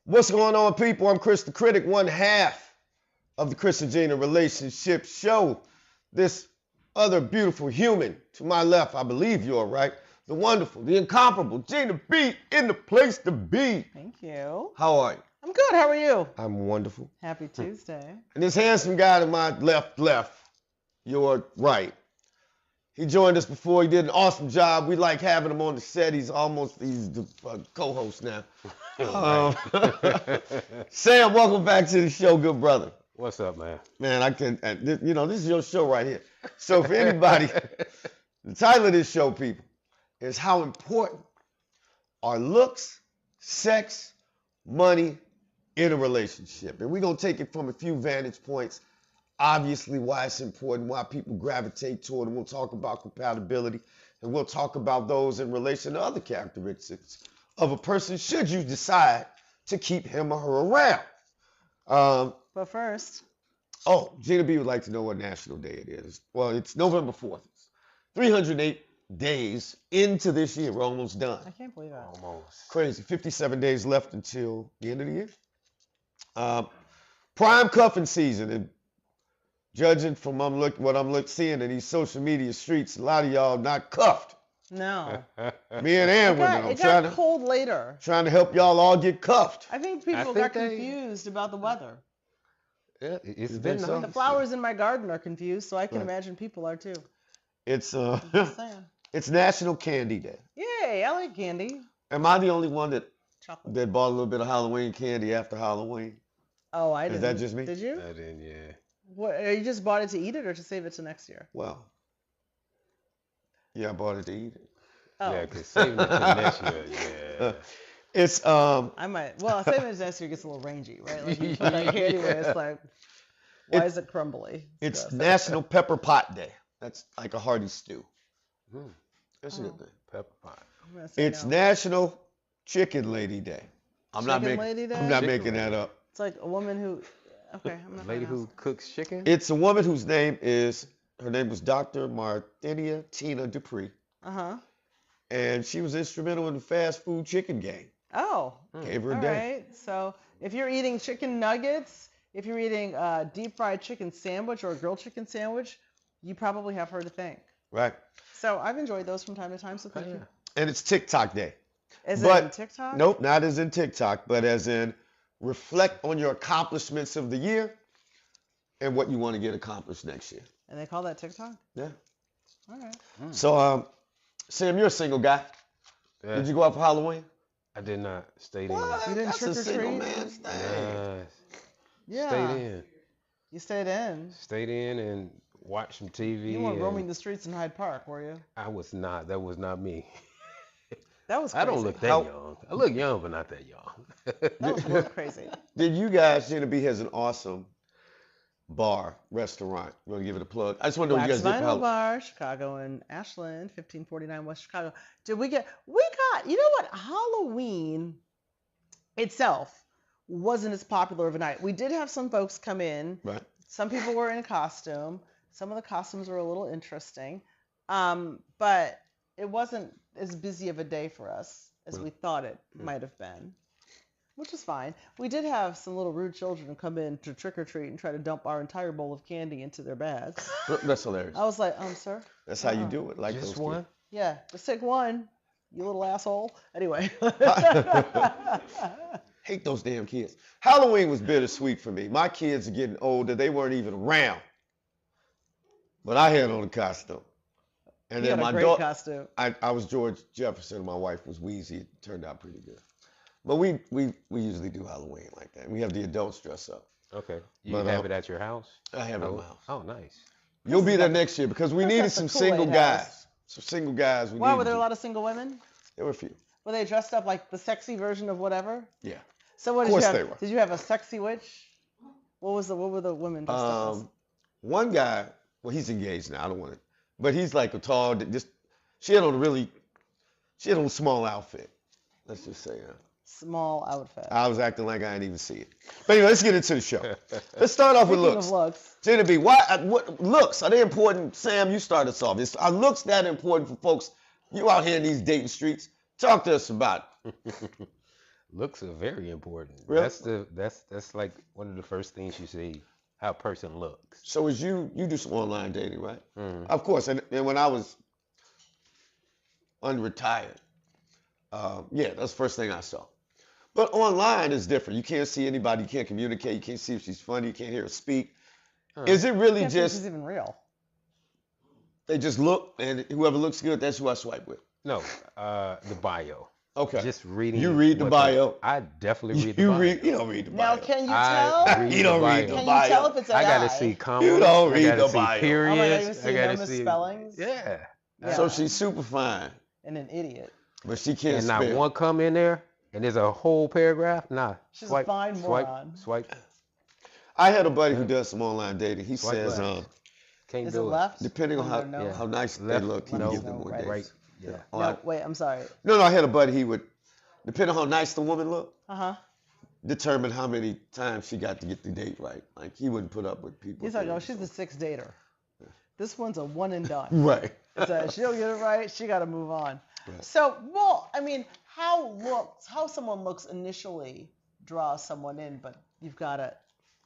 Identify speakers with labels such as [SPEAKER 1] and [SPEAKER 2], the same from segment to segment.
[SPEAKER 1] What's going on, people? I'm Kris the Critic, one half of the Kris and Gina Relationship Show. This other beautiful human to my left, I believe you're right, the wonderful, the incomparable Gina B in the place to be.
[SPEAKER 2] Thank you.
[SPEAKER 1] How are you?
[SPEAKER 2] I'm good. How are you?
[SPEAKER 1] I'm wonderful.
[SPEAKER 2] Happy Tuesday.
[SPEAKER 1] And this handsome guy to my left, you're right. He joined us before. He did an awesome job. We like having him on the set. He's the co-host now. Sam, welcome back to the show, good brother.
[SPEAKER 3] What's up, man?
[SPEAKER 1] Man, this is your show right here. So for anybody, the title of this show, people, is how important are looks, sex, money in a relationship. And we're going to take it from a few vantage points. Obviously, why it's important, why people gravitate toward it. We'll talk about compatibility, and we'll talk about those in relation to other characteristics of a person should you decide to keep him or her around.
[SPEAKER 2] But first.
[SPEAKER 1] Gina B would like to know what national day it is. Well, it's November 4th. It's 308 days into this year. We're almost done.
[SPEAKER 2] I can't believe that.
[SPEAKER 3] Almost.
[SPEAKER 1] Crazy. 57 days left until the end of the year. Prime cuffing season. And judging from what I'm seeing in these social media streets, a lot of y'all not cuffed.
[SPEAKER 2] No.
[SPEAKER 1] Me and Ann were there.
[SPEAKER 2] It got cold later.
[SPEAKER 1] Trying to help y'all all get cuffed.
[SPEAKER 2] I think people got confused about the weather.
[SPEAKER 3] Yeah, it's
[SPEAKER 1] been
[SPEAKER 3] nice.
[SPEAKER 1] so?
[SPEAKER 2] The flowers in my garden are confused, so I can imagine people are too.
[SPEAKER 1] It's
[SPEAKER 2] Just saying.
[SPEAKER 1] it's National Candy Day.
[SPEAKER 2] Yay, I like candy.
[SPEAKER 1] Am I the only one that
[SPEAKER 2] Chocolate.
[SPEAKER 1] bought a little bit of Halloween candy after Halloween?
[SPEAKER 2] Oh, I didn't.
[SPEAKER 1] Is that just me?
[SPEAKER 2] Did you?
[SPEAKER 3] I didn't, yeah.
[SPEAKER 2] What? You just bought it to eat it or to save it to next year?
[SPEAKER 1] Well, yeah, I bought it to eat it.
[SPEAKER 2] Oh.
[SPEAKER 3] Yeah, because saving it for next year, yeah.
[SPEAKER 1] It's
[SPEAKER 2] I might. Well, saving it to next year gets a little rangy, right? Like you put that candy where it's like, why is it crumbly?
[SPEAKER 1] It's
[SPEAKER 2] So,
[SPEAKER 1] National Pepper Pot Day. That's like a hearty stew. That's a good thing.
[SPEAKER 3] Pepper pot.
[SPEAKER 2] I'm gonna say
[SPEAKER 1] It's
[SPEAKER 2] no.
[SPEAKER 1] National Chicken Lady Day. I'm not
[SPEAKER 2] Chicken Lady Day?
[SPEAKER 1] making that up.
[SPEAKER 2] It's like a woman who. Okay, I'm not.
[SPEAKER 3] Lady
[SPEAKER 2] gonna
[SPEAKER 3] who
[SPEAKER 2] ask.
[SPEAKER 3] cooks chicken?
[SPEAKER 1] It's a woman whose name was Dr. Martinia Tina Dupree.
[SPEAKER 2] Uh-huh.
[SPEAKER 1] And she was instrumental in the fast food chicken game.
[SPEAKER 2] Oh.
[SPEAKER 1] Gave her a
[SPEAKER 2] All
[SPEAKER 1] day.
[SPEAKER 2] right. So if you're eating chicken nuggets, if you're eating a deep fried chicken sandwich or a grilled chicken sandwich, you probably have her to thank.
[SPEAKER 1] Right.
[SPEAKER 2] So I've enjoyed those from time to time. So thank you.
[SPEAKER 1] And it's TikTok Day.
[SPEAKER 2] Is it on TikTok?
[SPEAKER 1] Nope, not as in TikTok, but as in reflect on your accomplishments of the year and what you want to get accomplished next year.
[SPEAKER 2] And they call that TikTok?
[SPEAKER 1] Yeah.
[SPEAKER 2] All right.
[SPEAKER 1] So, Sam, you're a single guy.
[SPEAKER 3] Yeah.
[SPEAKER 1] Did you go out for Halloween?
[SPEAKER 3] I did not. Stayed
[SPEAKER 1] What?
[SPEAKER 2] You didn't
[SPEAKER 1] That's a
[SPEAKER 2] trick or
[SPEAKER 1] single
[SPEAKER 2] treat?
[SPEAKER 1] man's
[SPEAKER 3] in.
[SPEAKER 1] thing.
[SPEAKER 2] Yeah.
[SPEAKER 3] Stayed in.
[SPEAKER 2] You stayed in.
[SPEAKER 3] Stayed in and watched some TV.
[SPEAKER 2] You weren't
[SPEAKER 3] and
[SPEAKER 2] roaming the streets in Hyde Park, were you?
[SPEAKER 3] I was not. That was not me.
[SPEAKER 2] That was crazy.
[SPEAKER 3] I don't look that young. I look young, but not that young.
[SPEAKER 2] That was real crazy.
[SPEAKER 1] Did you guys, Gina B has an awesome bar, restaurant. You want to give it a plug? I just want to know what you
[SPEAKER 2] Wax
[SPEAKER 1] guys did for
[SPEAKER 2] Vinyl
[SPEAKER 1] Halloween.
[SPEAKER 2] Bar, Chicago and Ashland, 1549 West Chicago. You know what? Halloween itself wasn't as popular of a night. We did have some folks come in.
[SPEAKER 1] Right.
[SPEAKER 2] Some people were in costume. Some of the costumes were a little interesting. But it wasn't as busy of a day for us as we thought it might have been, which is fine. We did have some little rude children who come in to trick or treat and try to dump our entire bowl of candy into their bags.
[SPEAKER 1] That's hilarious.
[SPEAKER 2] I was like, sir?
[SPEAKER 1] That's how you do it. Like
[SPEAKER 3] Just
[SPEAKER 1] those
[SPEAKER 3] one?
[SPEAKER 2] Yeah, just take one, you little asshole. Anyway.
[SPEAKER 1] Hate those damn kids. Halloween was bittersweet for me. My kids are getting older. They weren't even around. But I had on a costume. And
[SPEAKER 2] You
[SPEAKER 1] then
[SPEAKER 2] had
[SPEAKER 1] my
[SPEAKER 2] a great
[SPEAKER 1] daughter,
[SPEAKER 2] costume.
[SPEAKER 1] I was George Jefferson and my wife was Wheezy. It turned out pretty good. But we usually do Halloween like that. We have the adults dress up.
[SPEAKER 3] Okay. You
[SPEAKER 1] But,
[SPEAKER 3] have it at your house?
[SPEAKER 1] I have it at my house.
[SPEAKER 3] Oh, nice.
[SPEAKER 1] You'll be there next year because we needed
[SPEAKER 2] That's
[SPEAKER 1] some
[SPEAKER 2] the Kool-Aid
[SPEAKER 1] single
[SPEAKER 2] house.
[SPEAKER 1] guys. Some single guys.
[SPEAKER 2] Why were there a lot of single women?
[SPEAKER 1] There were a few.
[SPEAKER 2] Were they dressed up like the sexy version of whatever?
[SPEAKER 1] Yeah.
[SPEAKER 2] So what
[SPEAKER 1] Of
[SPEAKER 2] did you
[SPEAKER 1] course
[SPEAKER 2] have?
[SPEAKER 1] they were.
[SPEAKER 2] Did you have a sexy witch? What were the women dressed up as?
[SPEAKER 1] One guy, well, he's engaged now. I don't want to, but he's like a tall, she had on a small outfit. Let's just say that.
[SPEAKER 2] Small outfit.
[SPEAKER 1] I was acting like I didn't even see it. But anyway, let's get into the show. Let's start off with
[SPEAKER 2] Speaking
[SPEAKER 1] looks.
[SPEAKER 2] of looks.
[SPEAKER 1] Gina B, what looks, are they important? Sam, you start us off. Are looks that important for folks? You out here in these dating streets. Talk to us about it.
[SPEAKER 3] Looks are very important.
[SPEAKER 1] Really?
[SPEAKER 3] That's like one of the first things you see, how a person looks.
[SPEAKER 1] So as you do some online dating, right?
[SPEAKER 3] Mm.
[SPEAKER 1] Of course, and when I was unretired, yeah, that's the first thing I saw. But online is different. You can't see anybody. You can't communicate. You can't see if she's funny. You can't hear her speak. Is it really
[SPEAKER 2] Can't see if
[SPEAKER 1] just
[SPEAKER 2] she's even real.
[SPEAKER 1] they just look and whoever looks good, that's who I swipe with?
[SPEAKER 3] No, the bio.
[SPEAKER 1] Okay.
[SPEAKER 3] Just reading.
[SPEAKER 1] You read the
[SPEAKER 3] what
[SPEAKER 1] bio.
[SPEAKER 3] I definitely read the
[SPEAKER 1] You
[SPEAKER 3] bio.
[SPEAKER 1] read. You don't read the
[SPEAKER 2] Now,
[SPEAKER 1] bio.
[SPEAKER 2] can you
[SPEAKER 3] I
[SPEAKER 2] tell?
[SPEAKER 3] read
[SPEAKER 1] You don't
[SPEAKER 3] the
[SPEAKER 1] read
[SPEAKER 3] bio.
[SPEAKER 1] the
[SPEAKER 2] Can
[SPEAKER 1] bio.
[SPEAKER 2] you tell if it's a
[SPEAKER 3] I gotta
[SPEAKER 2] guy?
[SPEAKER 3] see commas.
[SPEAKER 1] You don't
[SPEAKER 3] I
[SPEAKER 1] read
[SPEAKER 3] gotta
[SPEAKER 1] the
[SPEAKER 3] see
[SPEAKER 1] bio.
[SPEAKER 3] periods.
[SPEAKER 2] Oh my God, you see
[SPEAKER 3] I gotta
[SPEAKER 2] no
[SPEAKER 3] see
[SPEAKER 2] misspellings?
[SPEAKER 3] Yeah.
[SPEAKER 2] Yeah.
[SPEAKER 1] So she's super fine,
[SPEAKER 2] And an idiot.
[SPEAKER 1] but she can't
[SPEAKER 3] And not
[SPEAKER 1] spell.
[SPEAKER 3] one come in there, and there's a whole paragraph. Nah.
[SPEAKER 2] She's
[SPEAKER 3] swipe,
[SPEAKER 2] a fine
[SPEAKER 3] swipe,
[SPEAKER 2] moron.
[SPEAKER 3] Swipe.
[SPEAKER 1] I had a buddy who does some online dating. He
[SPEAKER 3] Swipe
[SPEAKER 1] says,
[SPEAKER 3] left. Can't
[SPEAKER 2] Is it
[SPEAKER 3] do it.
[SPEAKER 2] left?
[SPEAKER 1] depending on
[SPEAKER 2] Under no?
[SPEAKER 1] how nice
[SPEAKER 3] Left,
[SPEAKER 1] they look, he
[SPEAKER 3] no,
[SPEAKER 1] give them more
[SPEAKER 2] right.
[SPEAKER 1] dates.
[SPEAKER 3] Right. Yeah.
[SPEAKER 1] Oh,
[SPEAKER 2] No, wait, I'm sorry.
[SPEAKER 1] no, I had a buddy. He would, depending on how nice the woman looked,
[SPEAKER 2] Uh-huh.
[SPEAKER 1] determine how many times she got to get the date right. Like he wouldn't put up with people.
[SPEAKER 2] He's like,
[SPEAKER 1] doing
[SPEAKER 2] oh, she's
[SPEAKER 1] so.
[SPEAKER 2] a sixth dater. This one's a one and done.
[SPEAKER 1] Right.
[SPEAKER 2] So she don't get it right, she got to move on.
[SPEAKER 1] Right.
[SPEAKER 2] So, well, I mean, how someone looks initially draws someone in, but you've got to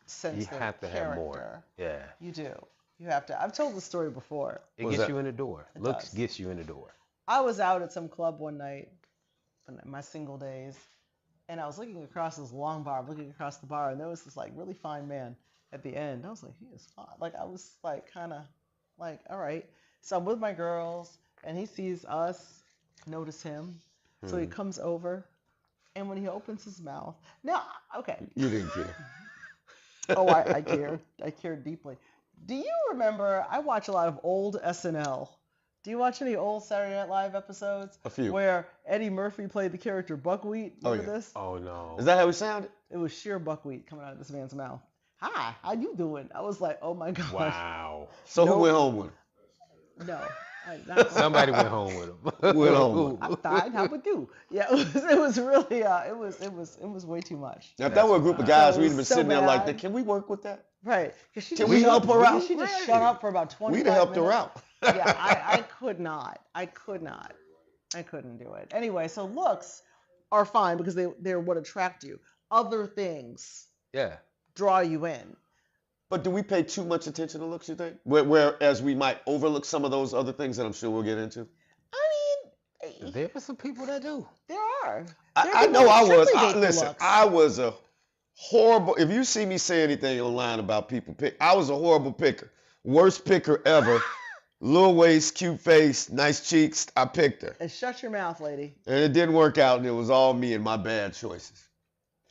[SPEAKER 2] sense
[SPEAKER 3] You
[SPEAKER 2] their
[SPEAKER 3] have to
[SPEAKER 2] character.
[SPEAKER 3] have more. Yeah.
[SPEAKER 2] You do. You have to. I've told the story before.
[SPEAKER 3] It
[SPEAKER 1] What's
[SPEAKER 3] gets
[SPEAKER 1] that?
[SPEAKER 3] you in the door.
[SPEAKER 2] It
[SPEAKER 3] Looks
[SPEAKER 2] does.
[SPEAKER 3] gets you in the door.
[SPEAKER 2] I was out at some club one night, in my single days, and I was looking across this long bar, looking across the bar, and there was this like really fine man at the end. I was like, he is fine. Like I was like kind of like, all right. So I'm with my girls, and he sees us, notice him, so he comes over, and when he opens his mouth, now, okay.
[SPEAKER 1] You didn't care.
[SPEAKER 2] Oh, I care. I care deeply. Do you remember? I watch a lot of old SNL. Do you watch any old Saturday Night Live episodes?
[SPEAKER 1] A few.
[SPEAKER 2] Where Eddie Murphy played the character Buckwheat.
[SPEAKER 1] Oh,
[SPEAKER 2] Remember
[SPEAKER 1] yeah.
[SPEAKER 2] this?
[SPEAKER 3] Oh no.
[SPEAKER 1] Is that how it sounded?
[SPEAKER 2] It was sheer buckwheat coming out of this man's mouth. Hi, how you doing? I was like, oh my gosh.
[SPEAKER 3] Wow.
[SPEAKER 1] So
[SPEAKER 2] Nope.
[SPEAKER 1] who went home with him?
[SPEAKER 2] No. Not
[SPEAKER 3] Somebody went home with him.
[SPEAKER 1] Went home.
[SPEAKER 2] I'm fine. How about you? Yeah, it was really it was way too much.
[SPEAKER 1] Now, if that were a group of guys,
[SPEAKER 2] So it
[SPEAKER 1] we'd
[SPEAKER 2] was
[SPEAKER 1] have been
[SPEAKER 2] so
[SPEAKER 1] sitting there like
[SPEAKER 2] bad.
[SPEAKER 1] that. Can we work with that?
[SPEAKER 2] Right. Because she
[SPEAKER 1] Can
[SPEAKER 2] just
[SPEAKER 1] we
[SPEAKER 2] shut-
[SPEAKER 1] help her out?
[SPEAKER 2] She just
[SPEAKER 1] Right.
[SPEAKER 2] shut up for about 25
[SPEAKER 1] We'd have helped her
[SPEAKER 2] minutes.
[SPEAKER 1] out.
[SPEAKER 2] Yeah, I could not. I couldn't do it. Anyway, so looks are fine because they're what attract you. Other things
[SPEAKER 3] Yeah.
[SPEAKER 2] draw you in.
[SPEAKER 1] But do we pay too much attention to looks, you think? Whereas we might overlook some of those other things that I'm sure we'll get into.
[SPEAKER 2] I mean,
[SPEAKER 3] There are some people that do.
[SPEAKER 2] there are. There
[SPEAKER 1] I
[SPEAKER 2] are
[SPEAKER 1] know
[SPEAKER 2] people
[SPEAKER 1] I
[SPEAKER 2] that
[SPEAKER 1] was.
[SPEAKER 2] strictly date the
[SPEAKER 1] Listen,
[SPEAKER 2] looks.
[SPEAKER 1] I was a horrible. If you see me say anything online about people pick, I was a horrible picker. Worst picker ever. Little waist, cute face, nice cheeks. I picked her.
[SPEAKER 2] And shut your mouth, lady.
[SPEAKER 1] And it didn't work out, and it was all me and my bad choices.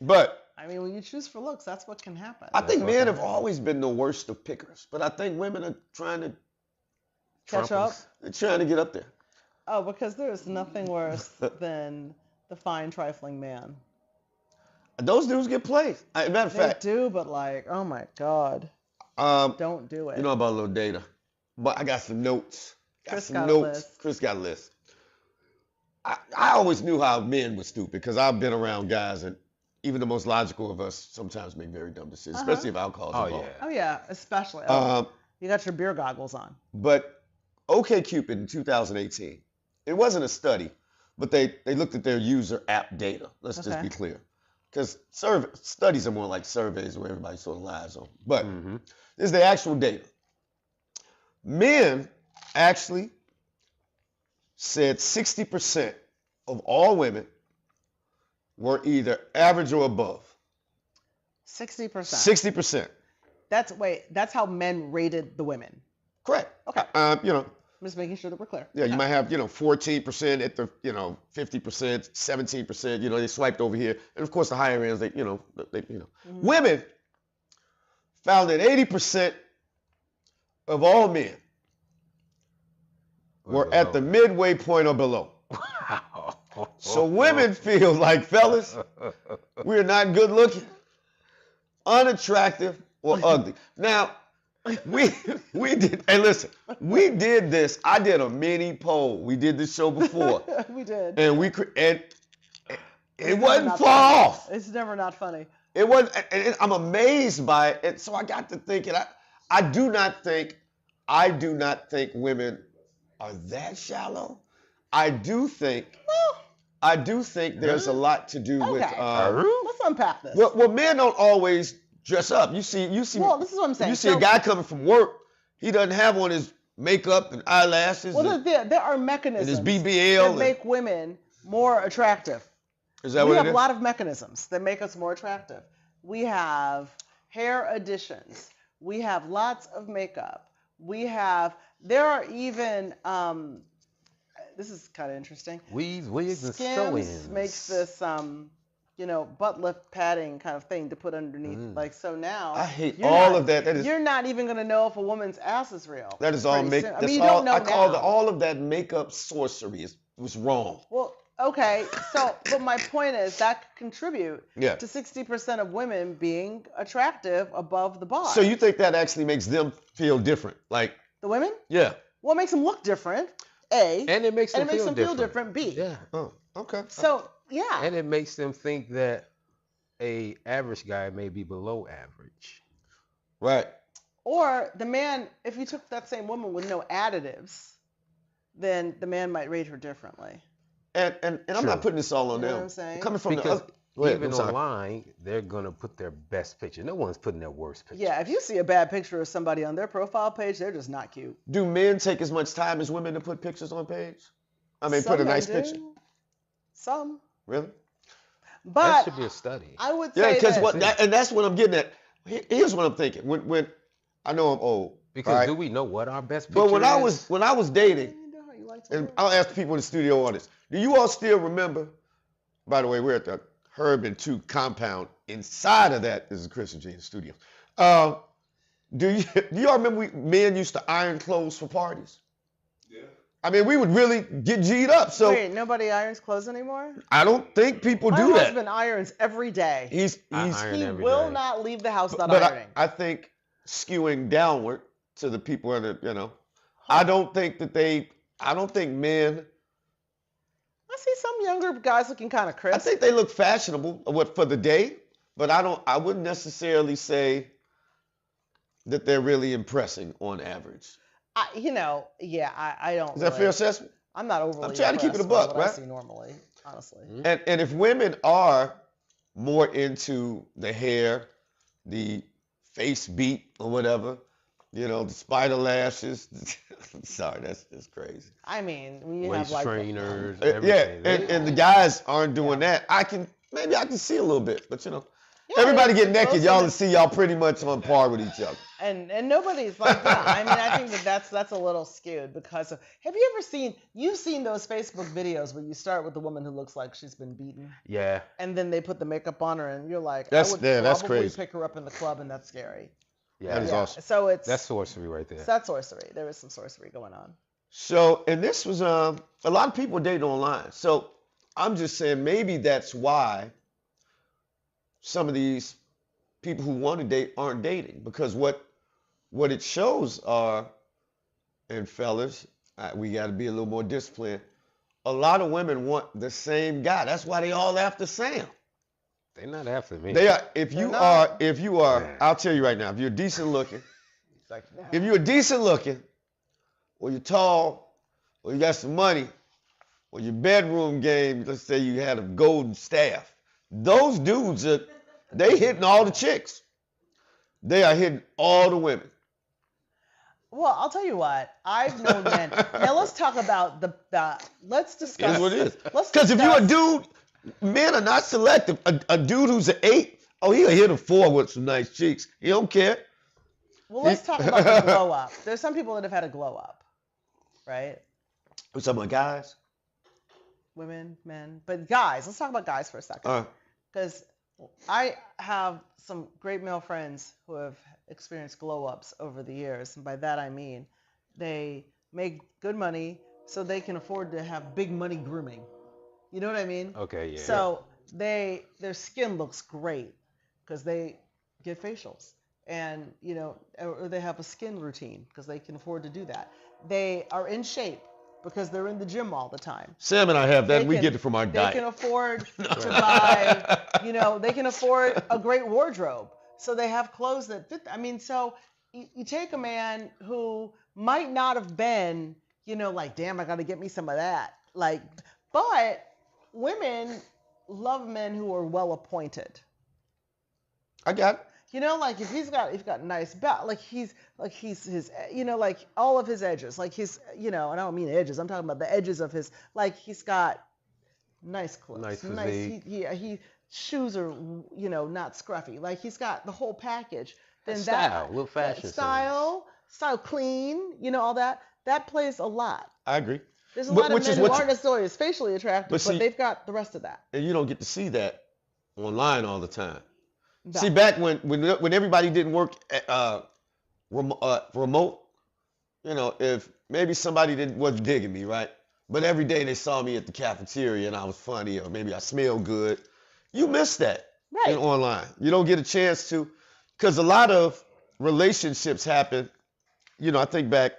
[SPEAKER 1] But
[SPEAKER 2] I mean, when you choose for looks, that's what can happen.
[SPEAKER 1] I think
[SPEAKER 3] what
[SPEAKER 1] men have
[SPEAKER 3] happens.
[SPEAKER 1] always been the worst of pickers. But I think women are trying to,
[SPEAKER 2] Catch up.
[SPEAKER 3] Trumpers.
[SPEAKER 1] they're trying to get up there.
[SPEAKER 2] Oh, because there is nothing worse than the fine, trifling man.
[SPEAKER 1] Those dudes get played. As a matter of
[SPEAKER 2] They
[SPEAKER 1] fact,
[SPEAKER 2] do, but like, oh my God,
[SPEAKER 1] um,
[SPEAKER 2] don't do it.
[SPEAKER 1] you know about a little data, but I got some notes.
[SPEAKER 2] Chris
[SPEAKER 1] some
[SPEAKER 2] got a
[SPEAKER 1] notes.
[SPEAKER 2] list.
[SPEAKER 1] Chris got a list. I always knew how men were stupid because I've been around guys, and even the most logical of us sometimes make very dumb decisions,
[SPEAKER 2] Uh-huh.
[SPEAKER 1] especially if alcohol's
[SPEAKER 3] Oh
[SPEAKER 1] involved.
[SPEAKER 3] yeah.
[SPEAKER 2] Oh yeah, especially. Oh,
[SPEAKER 1] Um,
[SPEAKER 2] you got your beer goggles on.
[SPEAKER 1] But OkCupid in 2018, it wasn't a study, but they looked at their user app data. Let's just
[SPEAKER 2] Okay.
[SPEAKER 1] be clear. Because studies are more like surveys where everybody sort of lies on. But
[SPEAKER 3] Mm-hmm.
[SPEAKER 1] this is the actual data. Men actually said 60% of all women were either average or above.
[SPEAKER 2] 60%.
[SPEAKER 1] 60%.
[SPEAKER 2] That's how men rated the women.
[SPEAKER 1] Correct.
[SPEAKER 2] Okay.
[SPEAKER 1] You know,
[SPEAKER 2] I'm just making sure that we're clear.
[SPEAKER 1] yeah, you might have, 14% at the, 50%, 17%, they swiped over here. And of course the higher ends, Women found that 80% of all men were at the midway point or below. So women feel like, fellas, we're not good looking, unattractive, or ugly. Now, we did, hey listen, we did this. I did a mini poll. We did this show before.
[SPEAKER 2] We did.
[SPEAKER 1] And it
[SPEAKER 2] It's
[SPEAKER 1] wasn't
[SPEAKER 2] never
[SPEAKER 1] far
[SPEAKER 2] not funny.
[SPEAKER 1] off.
[SPEAKER 2] It's never not funny.
[SPEAKER 1] It wasn't, and I'm amazed by it. And so I got to thinking, I do not think women are that shallow. I do think I do think there's a lot to do with.
[SPEAKER 2] Okay. Let's unpack this.
[SPEAKER 1] Well, men don't always dress up. You see.
[SPEAKER 2] Well, this is what I'm saying.
[SPEAKER 1] You see a guy coming from work, he doesn't have on his makeup and eyelashes.
[SPEAKER 2] Well, there are mechanisms
[SPEAKER 1] and his BBL
[SPEAKER 2] that make women more attractive.
[SPEAKER 1] Is that
[SPEAKER 2] we
[SPEAKER 1] what
[SPEAKER 2] have
[SPEAKER 1] it
[SPEAKER 2] a
[SPEAKER 1] is?
[SPEAKER 2] lot of mechanisms that make us more attractive. We have hair additions. We have lots of makeup. There are even, this is kind of interesting.
[SPEAKER 3] Weaves, wigs, and
[SPEAKER 2] Skims
[SPEAKER 3] sew-ins.
[SPEAKER 2] makes this, butt lift padding kind of thing to put underneath. Like, so now.
[SPEAKER 1] I hate all of that. That is.
[SPEAKER 2] You're not even going to know if a woman's ass is real.
[SPEAKER 1] That is all
[SPEAKER 2] pretty
[SPEAKER 1] makeup.
[SPEAKER 2] soon. I mean, you don't know
[SPEAKER 1] I call
[SPEAKER 2] now.
[SPEAKER 1] all of that makeup sorcery was wrong.
[SPEAKER 2] Well, okay, but my point is that could contribute
[SPEAKER 1] Yeah.
[SPEAKER 2] to 60% of women being attractive above the bar.
[SPEAKER 1] So you think that actually makes them feel different? Like,
[SPEAKER 2] the women?
[SPEAKER 1] yeah.
[SPEAKER 2] Well, it makes them look different, A.
[SPEAKER 3] And it makes them,
[SPEAKER 2] feel
[SPEAKER 3] different.
[SPEAKER 2] different, B.
[SPEAKER 3] Yeah.
[SPEAKER 1] Oh, okay.
[SPEAKER 2] So, yeah.
[SPEAKER 3] And it makes them think that a average guy may be below average.
[SPEAKER 1] Right.
[SPEAKER 2] Or the man, if you took that same woman with no additives, then the man might rate her differently.
[SPEAKER 1] And I'm
[SPEAKER 3] True.
[SPEAKER 1] not putting this all on
[SPEAKER 2] You know
[SPEAKER 1] them.
[SPEAKER 2] what I'm saying?
[SPEAKER 1] Coming from
[SPEAKER 3] Because
[SPEAKER 1] the other. Go ahead,
[SPEAKER 3] even
[SPEAKER 1] I'm sorry.
[SPEAKER 3] online, they're gonna put their best picture. No one's putting their worst picture.
[SPEAKER 2] Yeah, if you see a bad picture of somebody on their profile page, they're just not cute.
[SPEAKER 1] Do men take as much time as women to put pictures on page? I mean,
[SPEAKER 2] Some
[SPEAKER 1] put a
[SPEAKER 2] men
[SPEAKER 1] nice
[SPEAKER 2] do.
[SPEAKER 1] picture.
[SPEAKER 2] Some.
[SPEAKER 1] Really?
[SPEAKER 3] That
[SPEAKER 2] But
[SPEAKER 3] should be a study.
[SPEAKER 2] I would
[SPEAKER 1] Yeah,
[SPEAKER 2] say
[SPEAKER 1] because
[SPEAKER 2] this.
[SPEAKER 1] and that's what I'm getting at. Here's what I'm thinking. When I know I'm old.
[SPEAKER 3] Because
[SPEAKER 1] right?
[SPEAKER 3] do we know what our best picture
[SPEAKER 1] But when
[SPEAKER 3] is?
[SPEAKER 1] I was dating,
[SPEAKER 2] You know how you like to
[SPEAKER 1] and
[SPEAKER 2] look.
[SPEAKER 1] I'll ask the people in the studio on this. Do you all still remember? By the way, we're at the Herb and 2 compound. Inside of that is the Kris Gina studio. Do you all remember men used to iron clothes for parties?
[SPEAKER 4] Yeah.
[SPEAKER 1] I mean, we would really get G'd up. So
[SPEAKER 2] Wait, nobody irons clothes anymore?
[SPEAKER 1] I don't think people
[SPEAKER 2] My
[SPEAKER 1] do that.
[SPEAKER 2] husband irons every day.
[SPEAKER 3] I iron
[SPEAKER 2] He
[SPEAKER 3] every
[SPEAKER 2] will
[SPEAKER 3] day.
[SPEAKER 2] not leave the house without
[SPEAKER 1] but
[SPEAKER 2] ironing.
[SPEAKER 1] I think skewing downward to the people in the, I don't think men,
[SPEAKER 2] I see some younger guys looking kind of
[SPEAKER 1] I
[SPEAKER 2] crisp.
[SPEAKER 1] think they look fashionable for the day, but I wouldn't necessarily say that they're really impressing on average.
[SPEAKER 2] I don't.
[SPEAKER 1] Is that a fair assessment?
[SPEAKER 2] I'm not overly.
[SPEAKER 1] I'm trying to keep it a
[SPEAKER 2] impressed
[SPEAKER 1] buck,
[SPEAKER 2] with what
[SPEAKER 1] right?
[SPEAKER 2] I see normally, honestly.
[SPEAKER 1] And if women are more into the hair, the face beat or whatever, the spider lashes. Sorry, that's crazy.
[SPEAKER 2] I mean, when you
[SPEAKER 3] Waist
[SPEAKER 2] have like
[SPEAKER 3] trainers,
[SPEAKER 1] Yeah,
[SPEAKER 3] everything.
[SPEAKER 1] and the guys aren't doing that. Maybe I can see a little bit, but
[SPEAKER 2] Yeah,
[SPEAKER 1] everybody
[SPEAKER 2] it's
[SPEAKER 1] get naked,
[SPEAKER 2] supposed
[SPEAKER 1] y'all
[SPEAKER 2] to
[SPEAKER 1] and see y'all pretty much on par with each other.
[SPEAKER 2] And nobody's like that. I mean, I think that's a little skewed because of. Have you ever seen those Facebook videos where you start with the woman who looks like she's been beaten,
[SPEAKER 3] Yeah.
[SPEAKER 2] and then they put the makeup on her, and you're like,
[SPEAKER 1] That's-
[SPEAKER 2] I would
[SPEAKER 1] yeah, that's
[SPEAKER 2] probably
[SPEAKER 1] crazy.
[SPEAKER 2] pick her up in the club, and that's scary.
[SPEAKER 3] Yeah.
[SPEAKER 1] That is awesome.
[SPEAKER 2] So
[SPEAKER 3] That's sorcery right there.
[SPEAKER 2] that's sorcery. There is some sorcery going on.
[SPEAKER 1] So, and this was a lot of people dating online. So I'm just saying maybe that's why some of these people who want to date aren't dating, because what it shows are, and fellas, we got to be a little more disciplined. A lot of women want the same guy. That's why they all after Sam.
[SPEAKER 3] They're not after me.
[SPEAKER 1] They are. If you
[SPEAKER 2] not.
[SPEAKER 1] are, I'll tell you right now. If you're decent looking,
[SPEAKER 2] It's like,
[SPEAKER 1] if you're decent looking, or you're tall, or you got some money, or your bedroom game, let's say you had a golden staff, those dudes they hitting all the chicks. They are hitting all the women.
[SPEAKER 2] well, I'll tell you what. I've known men. Now let's talk about the. Let's discuss.
[SPEAKER 1] It is what it is.
[SPEAKER 2] Let's
[SPEAKER 1] Because if you're a
[SPEAKER 2] discuss-
[SPEAKER 1] dude, men are not selective. A dude who's an 8, he'll hit a 4 with some nice cheeks. He don't care.
[SPEAKER 2] Well, let's talk about the glow up. There's some people that have had a glow up, right?
[SPEAKER 1] We're talking about guys.
[SPEAKER 2] Women, men, but guys. Let's talk about guys for a second, because I have some great male friends who have experienced glow ups over the years, and by that I mean they make good money so they can afford to have big money grooming. You know what I mean?
[SPEAKER 3] Okay, yeah.
[SPEAKER 2] So their skin looks great because they get facials, and or they have a skin routine because they can afford to do that. They are in shape because they're in the gym all the time.
[SPEAKER 1] Sam and I have that.
[SPEAKER 2] They
[SPEAKER 1] We
[SPEAKER 2] can-
[SPEAKER 1] get it from our
[SPEAKER 2] They
[SPEAKER 1] diet.
[SPEAKER 2] can afford to buy, they can afford a great wardrobe. So they have clothes that fit. I mean, so you take a man who might not have been, like, damn, I got to get me some of that. Like, but women love men who are well appointed.
[SPEAKER 1] I got it.
[SPEAKER 2] You know, like if he's got nice back, like he's his, you know, like all of his edges, like his, you know, and I don't mean edges, I'm talking about the edges of his, like he's got nice clothes,
[SPEAKER 3] Nice physique.
[SPEAKER 2] he shoes are, you know, not scruffy, like he's got the whole package. Then
[SPEAKER 3] Style, little fashion
[SPEAKER 2] style, clean, you know, all that plays a lot.
[SPEAKER 1] I agree.
[SPEAKER 2] There's a lot of men who aren't necessarily facially attractive, but
[SPEAKER 1] see,
[SPEAKER 2] they've got the rest of that.
[SPEAKER 1] And you don't get to see that online all the time.
[SPEAKER 2] No.
[SPEAKER 1] See, back when everybody didn't work at, remote, you know, if maybe somebody wasn't digging me, right? But every day they saw me at the cafeteria and I was funny, or maybe I smelled good. You miss that in online. You don't get a chance to, because a lot of relationships happen. You know, I think back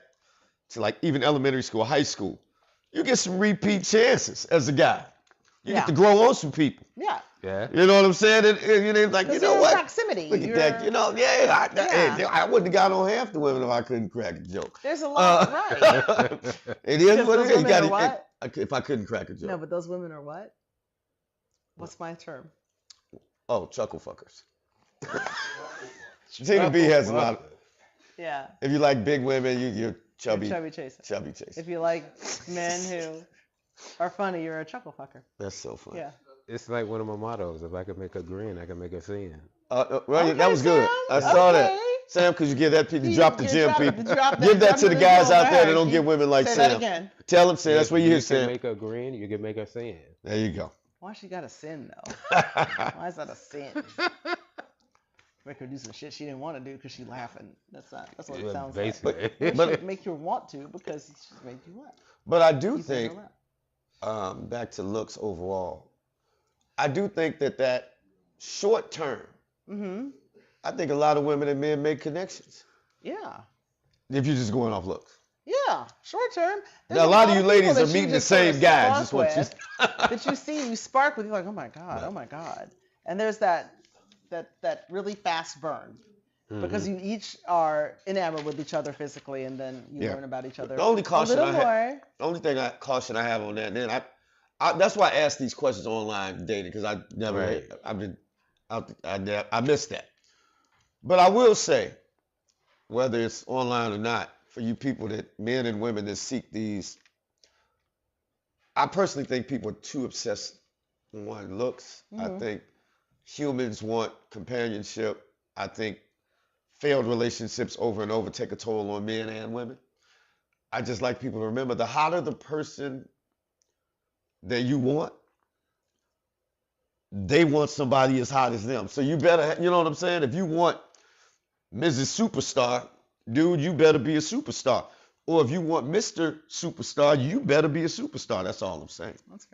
[SPEAKER 1] to like even elementary school, high school. You get some repeat chances as a guy. You get to grow on some people.
[SPEAKER 2] Yeah.
[SPEAKER 3] Yeah.
[SPEAKER 1] You know what I'm saying? And like, you know what?
[SPEAKER 2] Proximity.
[SPEAKER 1] Look at that. You know, I wouldn't have got on half the women if I couldn't crack a joke.
[SPEAKER 2] There's a lot, right?
[SPEAKER 1] It is what it is. You gotta,
[SPEAKER 2] what?
[SPEAKER 1] if I couldn't crack a joke.
[SPEAKER 2] No, but those women are what? What's my term?
[SPEAKER 1] Oh, chuckle fuckers. Tina B has a lot of,
[SPEAKER 2] Yeah.
[SPEAKER 1] if you like big women, you're chubby.
[SPEAKER 2] Chubby chaser.
[SPEAKER 1] Chubby chaser.
[SPEAKER 2] If you like men who are funny, you're a chuckle fucker.
[SPEAKER 1] That's so funny.
[SPEAKER 2] Yeah.
[SPEAKER 3] It's like one of my mottos. If I could make her grin, I can make her sin.
[SPEAKER 1] Well,
[SPEAKER 2] Okay,
[SPEAKER 1] that was good.
[SPEAKER 2] Sam.
[SPEAKER 1] I saw that.
[SPEAKER 2] Okay.
[SPEAKER 1] Sam, because you give that people, drop the gym people.
[SPEAKER 2] Drop
[SPEAKER 1] Give that to the guys out there that don't
[SPEAKER 2] hierarchy.
[SPEAKER 1] get women like
[SPEAKER 2] Say
[SPEAKER 1] Sam.
[SPEAKER 2] that again.
[SPEAKER 1] Tell them, Sam. That's where you hear
[SPEAKER 3] can
[SPEAKER 1] Sam.
[SPEAKER 3] make her grin, you can make her sin.
[SPEAKER 1] There you go.
[SPEAKER 2] Why she got a sin though? Why is that a sin? Make her do some shit she didn't want to do because she's laughing. That's what it sounds
[SPEAKER 3] Basically.
[SPEAKER 2] like.
[SPEAKER 1] But-
[SPEAKER 2] Make you want to because she's made you laugh.
[SPEAKER 1] But I do
[SPEAKER 2] She's made
[SPEAKER 1] think,
[SPEAKER 2] her laugh.
[SPEAKER 1] back to looks overall, I do think that short term,
[SPEAKER 2] Mm-hmm.
[SPEAKER 1] I think a lot of women and men make connections
[SPEAKER 2] Yeah.
[SPEAKER 1] if you're just going off looks.
[SPEAKER 2] Yeah. Short term.
[SPEAKER 1] Now, a lot of you
[SPEAKER 2] people
[SPEAKER 1] ladies
[SPEAKER 2] that
[SPEAKER 1] are
[SPEAKER 2] you
[SPEAKER 1] meeting the
[SPEAKER 2] just sort
[SPEAKER 1] same
[SPEAKER 2] of
[SPEAKER 1] guy.
[SPEAKER 2] spark
[SPEAKER 1] Just what you.
[SPEAKER 2] with, that you see, you spark with. You're like, oh my god, oh my god. And there's that really fast burn. Because you each are enamored with each other physically, and then you learn about each other
[SPEAKER 1] The only caution
[SPEAKER 2] a little more.
[SPEAKER 1] The only caution I have on that, and then I that's why I ask these questions online dating, because I never, I missed that. But I will say, whether it's online or not, for you people that men and women that seek these, I personally think people are too obsessed on looks. I think humans want companionship. I think failed relationships over and over take a toll on men and women. I just like people to remember, the hotter the person that you want, they want somebody as hot as them. So you better, you know what I'm saying? If you want Mrs. Superstar, dude, you better be a superstar. Or if you want Mr. Superstar, you better be a superstar. That's all I'm saying.
[SPEAKER 2] That's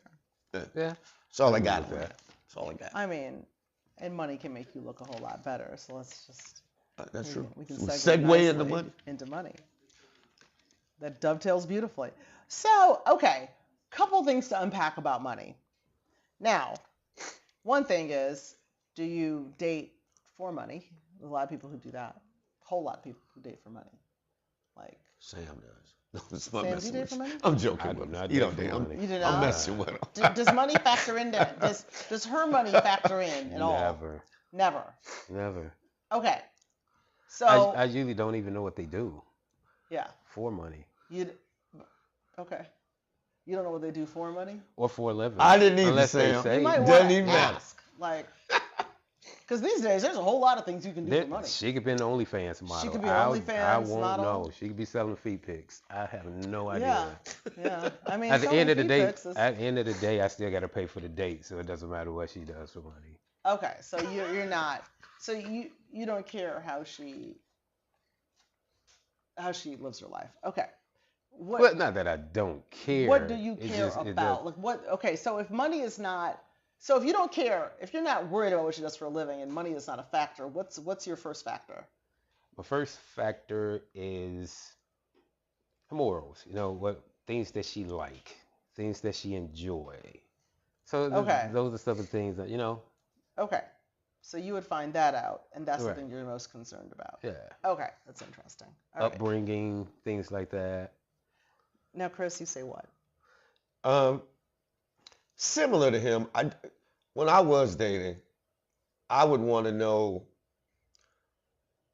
[SPEAKER 2] fair.
[SPEAKER 3] Yeah.
[SPEAKER 1] That's all I got for that. That's all I got.
[SPEAKER 2] I mean, and money can make you look a whole lot better. So let's just
[SPEAKER 1] That's true.
[SPEAKER 2] We can
[SPEAKER 1] We'll
[SPEAKER 2] segue
[SPEAKER 1] segue into
[SPEAKER 2] nicely
[SPEAKER 1] money.
[SPEAKER 2] Into money. That dovetails beautifully. So, okay, couple things to unpack about money. Now, one thing is, do you date for money? There's a lot of people who do that. A whole lot of people who date for money. Like
[SPEAKER 1] Sam does. It's my
[SPEAKER 2] Sam, do you
[SPEAKER 1] messing
[SPEAKER 2] date
[SPEAKER 1] with
[SPEAKER 2] for
[SPEAKER 1] you.
[SPEAKER 2] money?
[SPEAKER 1] I'm joking
[SPEAKER 3] I do
[SPEAKER 1] with
[SPEAKER 3] not
[SPEAKER 1] you. You
[SPEAKER 3] date
[SPEAKER 1] don't
[SPEAKER 3] for
[SPEAKER 1] date.
[SPEAKER 3] money.
[SPEAKER 2] You do
[SPEAKER 1] I'm
[SPEAKER 2] not?
[SPEAKER 1] messing with him.
[SPEAKER 2] Does money factor into does her money factor in at all?
[SPEAKER 3] Never.
[SPEAKER 2] Never.
[SPEAKER 3] Never.
[SPEAKER 2] Okay. So
[SPEAKER 3] I usually don't even know what they do
[SPEAKER 2] yeah,
[SPEAKER 3] for money
[SPEAKER 2] okay. You don't know what they do for money?
[SPEAKER 3] or for a living.
[SPEAKER 1] I didn't either,
[SPEAKER 3] Unless they
[SPEAKER 1] Sam.
[SPEAKER 3] say.
[SPEAKER 2] You might
[SPEAKER 1] Doesn't
[SPEAKER 2] want to
[SPEAKER 1] even matter.
[SPEAKER 2] ask, like, because these days there's a whole lot of things you can do for money.
[SPEAKER 3] She could be an OnlyFans model.
[SPEAKER 2] She could be an
[SPEAKER 3] I
[SPEAKER 2] OnlyFans
[SPEAKER 3] won't
[SPEAKER 2] model.
[SPEAKER 3] know. She could be selling feet pics. I have no idea.
[SPEAKER 2] Yeah. I mean,
[SPEAKER 3] At the end of the
[SPEAKER 2] selling
[SPEAKER 3] day,
[SPEAKER 2] feet pics is-
[SPEAKER 3] at the end of the day, I still got to pay for the date, so it doesn't matter what she does for money.
[SPEAKER 2] okay, so you're not, so you don't care how she lives her life. Okay.
[SPEAKER 3] But not that I don't care.
[SPEAKER 2] What do you
[SPEAKER 3] It's
[SPEAKER 2] care
[SPEAKER 3] just- it
[SPEAKER 2] about?
[SPEAKER 3] does-
[SPEAKER 2] Like what? Okay, so if money is not, so if you don't care, if you're not worried about what she does for a living and money is not a factor, what's your first factor?
[SPEAKER 3] My first factor is her morals. You know, what things that she like, things that she enjoy. So
[SPEAKER 2] Okay.
[SPEAKER 3] those are some of the things that, you know.
[SPEAKER 2] Okay, so you would find that out, and that's the
[SPEAKER 3] Right.
[SPEAKER 2] thing you're most concerned about.
[SPEAKER 3] Yeah.
[SPEAKER 2] Okay, that's interesting. All right.
[SPEAKER 3] Upbringing, things like that.
[SPEAKER 2] Now, Kris, you say what?
[SPEAKER 1] similar to him. When I was dating, I would want to know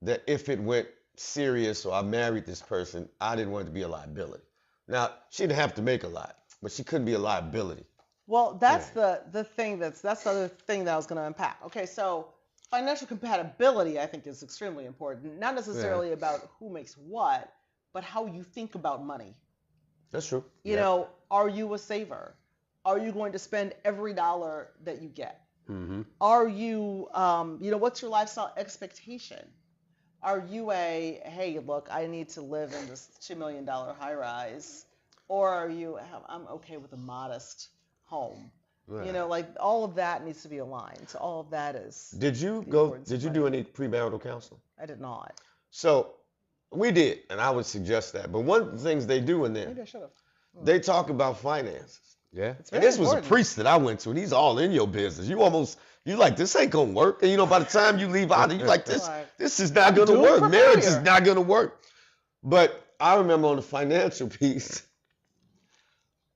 [SPEAKER 1] that if it went serious or I married this person, I didn't want it to be a liability. Now, she didn't have to make a lot, but she couldn't be a liability.
[SPEAKER 2] Well, that's the thing that's the other thing that I was going to unpack. Okay, so financial compatibility I think is extremely important. Not necessarily about who makes what, but how you think about money.
[SPEAKER 1] That's true.
[SPEAKER 2] You know, are you a saver? Are you going to spend every dollar that you get?
[SPEAKER 3] Mm-hmm.
[SPEAKER 2] Are you, what's your lifestyle expectation? Are you hey, look, I need to live in this $2 million high rise? Or are you, I'm okay with a modest home?
[SPEAKER 3] Right.
[SPEAKER 2] You know, like all of that needs to be aligned. So all of that is.
[SPEAKER 1] Did you do any premarital counseling?
[SPEAKER 2] I did not.
[SPEAKER 1] So we did, and I would suggest that. But one of the things they do in there,
[SPEAKER 2] Maybe I should have.
[SPEAKER 1] they talk about finances.
[SPEAKER 3] Yeah.
[SPEAKER 1] And this was a priest that I went to, and he's all in your business. You like, this ain't gonna work. And by the time you leave out, you like, this is not gonna work. Marriage is not gonna work. But I remember on the financial piece,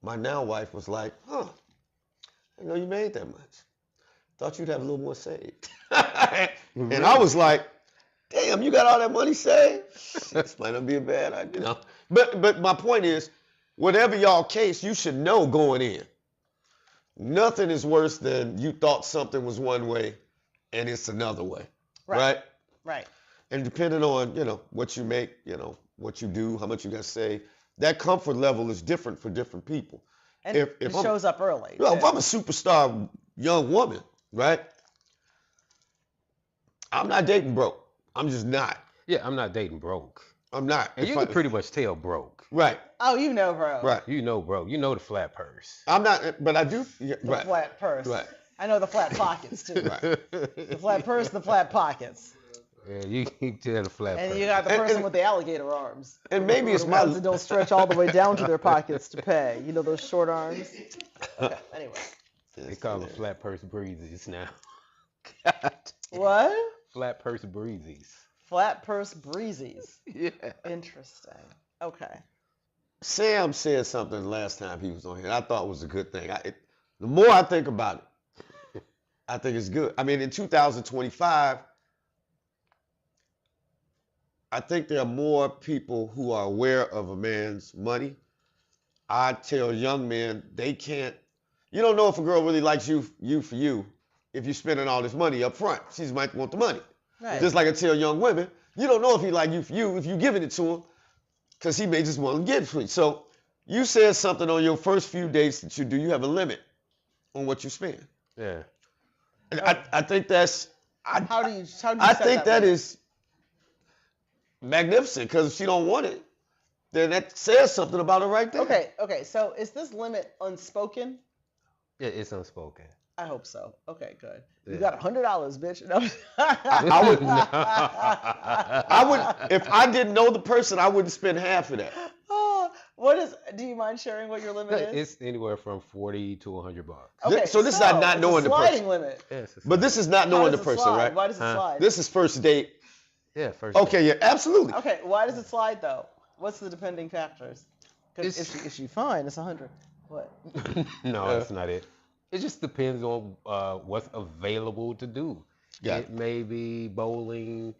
[SPEAKER 1] my now wife was like, I didn't know you made that much. Thought you'd have a little more saved. And I was like, damn, you got all that money saved? This might not be a bad idea. But my point is, whatever y'all case, you should know going in. Nothing is worse than you thought something was one way and it's another way. Right?
[SPEAKER 2] Right.
[SPEAKER 1] And depending on, what you make, what you do, how much you got to say, that comfort level is different for different people.
[SPEAKER 2] And it shows up early.
[SPEAKER 1] Well, if I'm a superstar young woman, right? I'm not dating broke. I'm just not.
[SPEAKER 3] Yeah, I'm not dating broke.
[SPEAKER 1] I'm not.
[SPEAKER 3] And you can pretty much tell broke.
[SPEAKER 1] Right.
[SPEAKER 2] Oh, you know broke.
[SPEAKER 1] Right.
[SPEAKER 3] You know broke. You know the flat purse.
[SPEAKER 1] I'm not, but I do. Yeah,
[SPEAKER 2] the flat purse.
[SPEAKER 1] Right.
[SPEAKER 2] I know the flat pockets too.
[SPEAKER 1] Right.
[SPEAKER 2] The flat purse, the flat pockets.
[SPEAKER 3] Yeah, you can tell the flat purse.
[SPEAKER 2] And you got the person with the alligator arms.
[SPEAKER 1] And maybe it's
[SPEAKER 2] the ones that don't stretch all the way down to their pockets to pay. You know those short arms? Okay, anyway.
[SPEAKER 3] They call them flat purse breezies now.
[SPEAKER 2] What?
[SPEAKER 3] Flat purse breezies.
[SPEAKER 2] Flat purse breezies.
[SPEAKER 3] Yeah.
[SPEAKER 2] Interesting. Okay.
[SPEAKER 1] Sam said something last time he was on here I thought was a good thing. The more I think about it, I think it's good. I mean, in 2025, I think there are more people who are aware of a man's money. I tell young men, you don't know if a girl really likes you for you if you're spending all this money up front. She might want the money.
[SPEAKER 2] Right.
[SPEAKER 1] Just like I tell young women, you don't know if he like you for you if you're giving it to him because he may just want to get it for you. So you said something on your first few dates that you have a limit on what you spend.
[SPEAKER 3] Yeah.
[SPEAKER 1] And I think that's...
[SPEAKER 2] How do you
[SPEAKER 1] I think that is magnificent because if she don't want it, then that says something about her right there.
[SPEAKER 2] Okay. So is this limit unspoken?
[SPEAKER 3] Yeah, it's unspoken.
[SPEAKER 2] I hope so. Okay, good.
[SPEAKER 3] Yeah.
[SPEAKER 2] You got $100, bitch. No.
[SPEAKER 1] I would, if I didn't know the person, I wouldn't spend half of that.
[SPEAKER 2] Do you mind sharing what your limit is?
[SPEAKER 3] It's anywhere from $40 to $100.
[SPEAKER 2] Okay,
[SPEAKER 1] So this is not knowing the person.
[SPEAKER 2] Sliding limit.
[SPEAKER 3] Yeah,
[SPEAKER 1] But this is not knowing the
[SPEAKER 2] How does it
[SPEAKER 1] person,
[SPEAKER 2] slide?
[SPEAKER 1] right?
[SPEAKER 2] Why does it slide?
[SPEAKER 1] This is first date.
[SPEAKER 3] Yeah, first.
[SPEAKER 1] Okay, yeah, absolutely.
[SPEAKER 2] Okay, why does it slide though? What's the depending factors? Because if she fine, it's 100. What?
[SPEAKER 3] No, that's not it. It just depends on what's available to do.
[SPEAKER 1] Yeah.
[SPEAKER 3] It may be bowling,